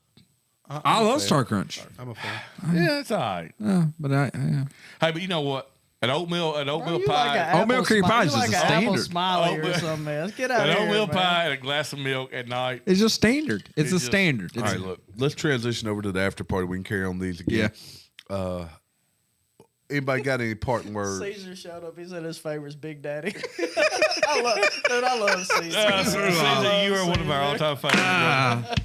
S2: I love Star Crunch.
S1: I'm a fan.
S3: Yeah, it's all right.
S2: But I
S3: Hey, but you know what? An oatmeal
S4: Bro, you
S3: pie.
S4: like an
S2: Oatmeal
S4: apple
S2: cream
S4: smi-
S2: pie
S4: you
S2: is
S4: like
S2: just
S4: an
S2: a
S4: apple
S2: standard.
S4: smiley or
S3: Oatmeal-
S4: something else. Get out
S3: An
S4: of here,
S3: oatmeal
S4: man.
S3: pie and a glass of milk at night.
S2: it's just standard. It's a
S3: just-
S2: standard. It's
S1: All right, look. Let's transition over to the after party. We can carry on these again.
S2: Yeah.
S1: Anybody got any parting words?
S4: Caesar showed up. He said his favorite's Big Daddy. I love Caesar.
S3: Caesar, you are one of our all-time favorites.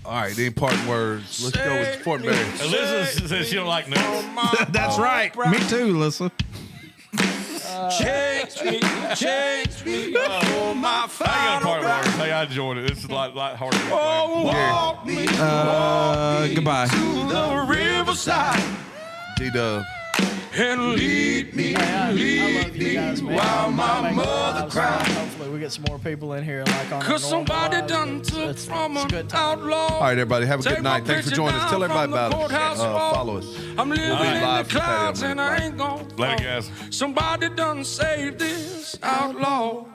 S1: All right, any parting words? Let's go with Fortenberry.
S3: Elizabeth says she don't like nuts.
S2: That's right. Me too, Alyssa.
S3: I ain't got a part word. Hey, I enjoyed it. It's a lot harder.
S2: Goodbye.
S1: D-Dub.
S4: I love you guys, man. While my mother cried. Hopefully, we get some more people in here. Like on
S5: Cause somebody done
S4: it's
S5: took from
S4: a
S5: an
S4: good time.
S5: outlaw.
S1: All right, everybody. Have a
S5: Take
S1: good
S5: my
S1: night. Thanks for
S5: picture
S1: joining us. Tell
S5: down
S1: everybody
S5: from the
S1: about
S5: courthouse
S1: us.
S5: wall.
S1: Follow us.
S5: I'm living
S1: We'll be
S5: in
S1: live
S5: the
S1: from Patio
S5: clouds and
S1: Minute.
S5: I ain't gonna
S3: Later,
S5: fall.
S3: guys.
S5: Somebody done saved this outlaw.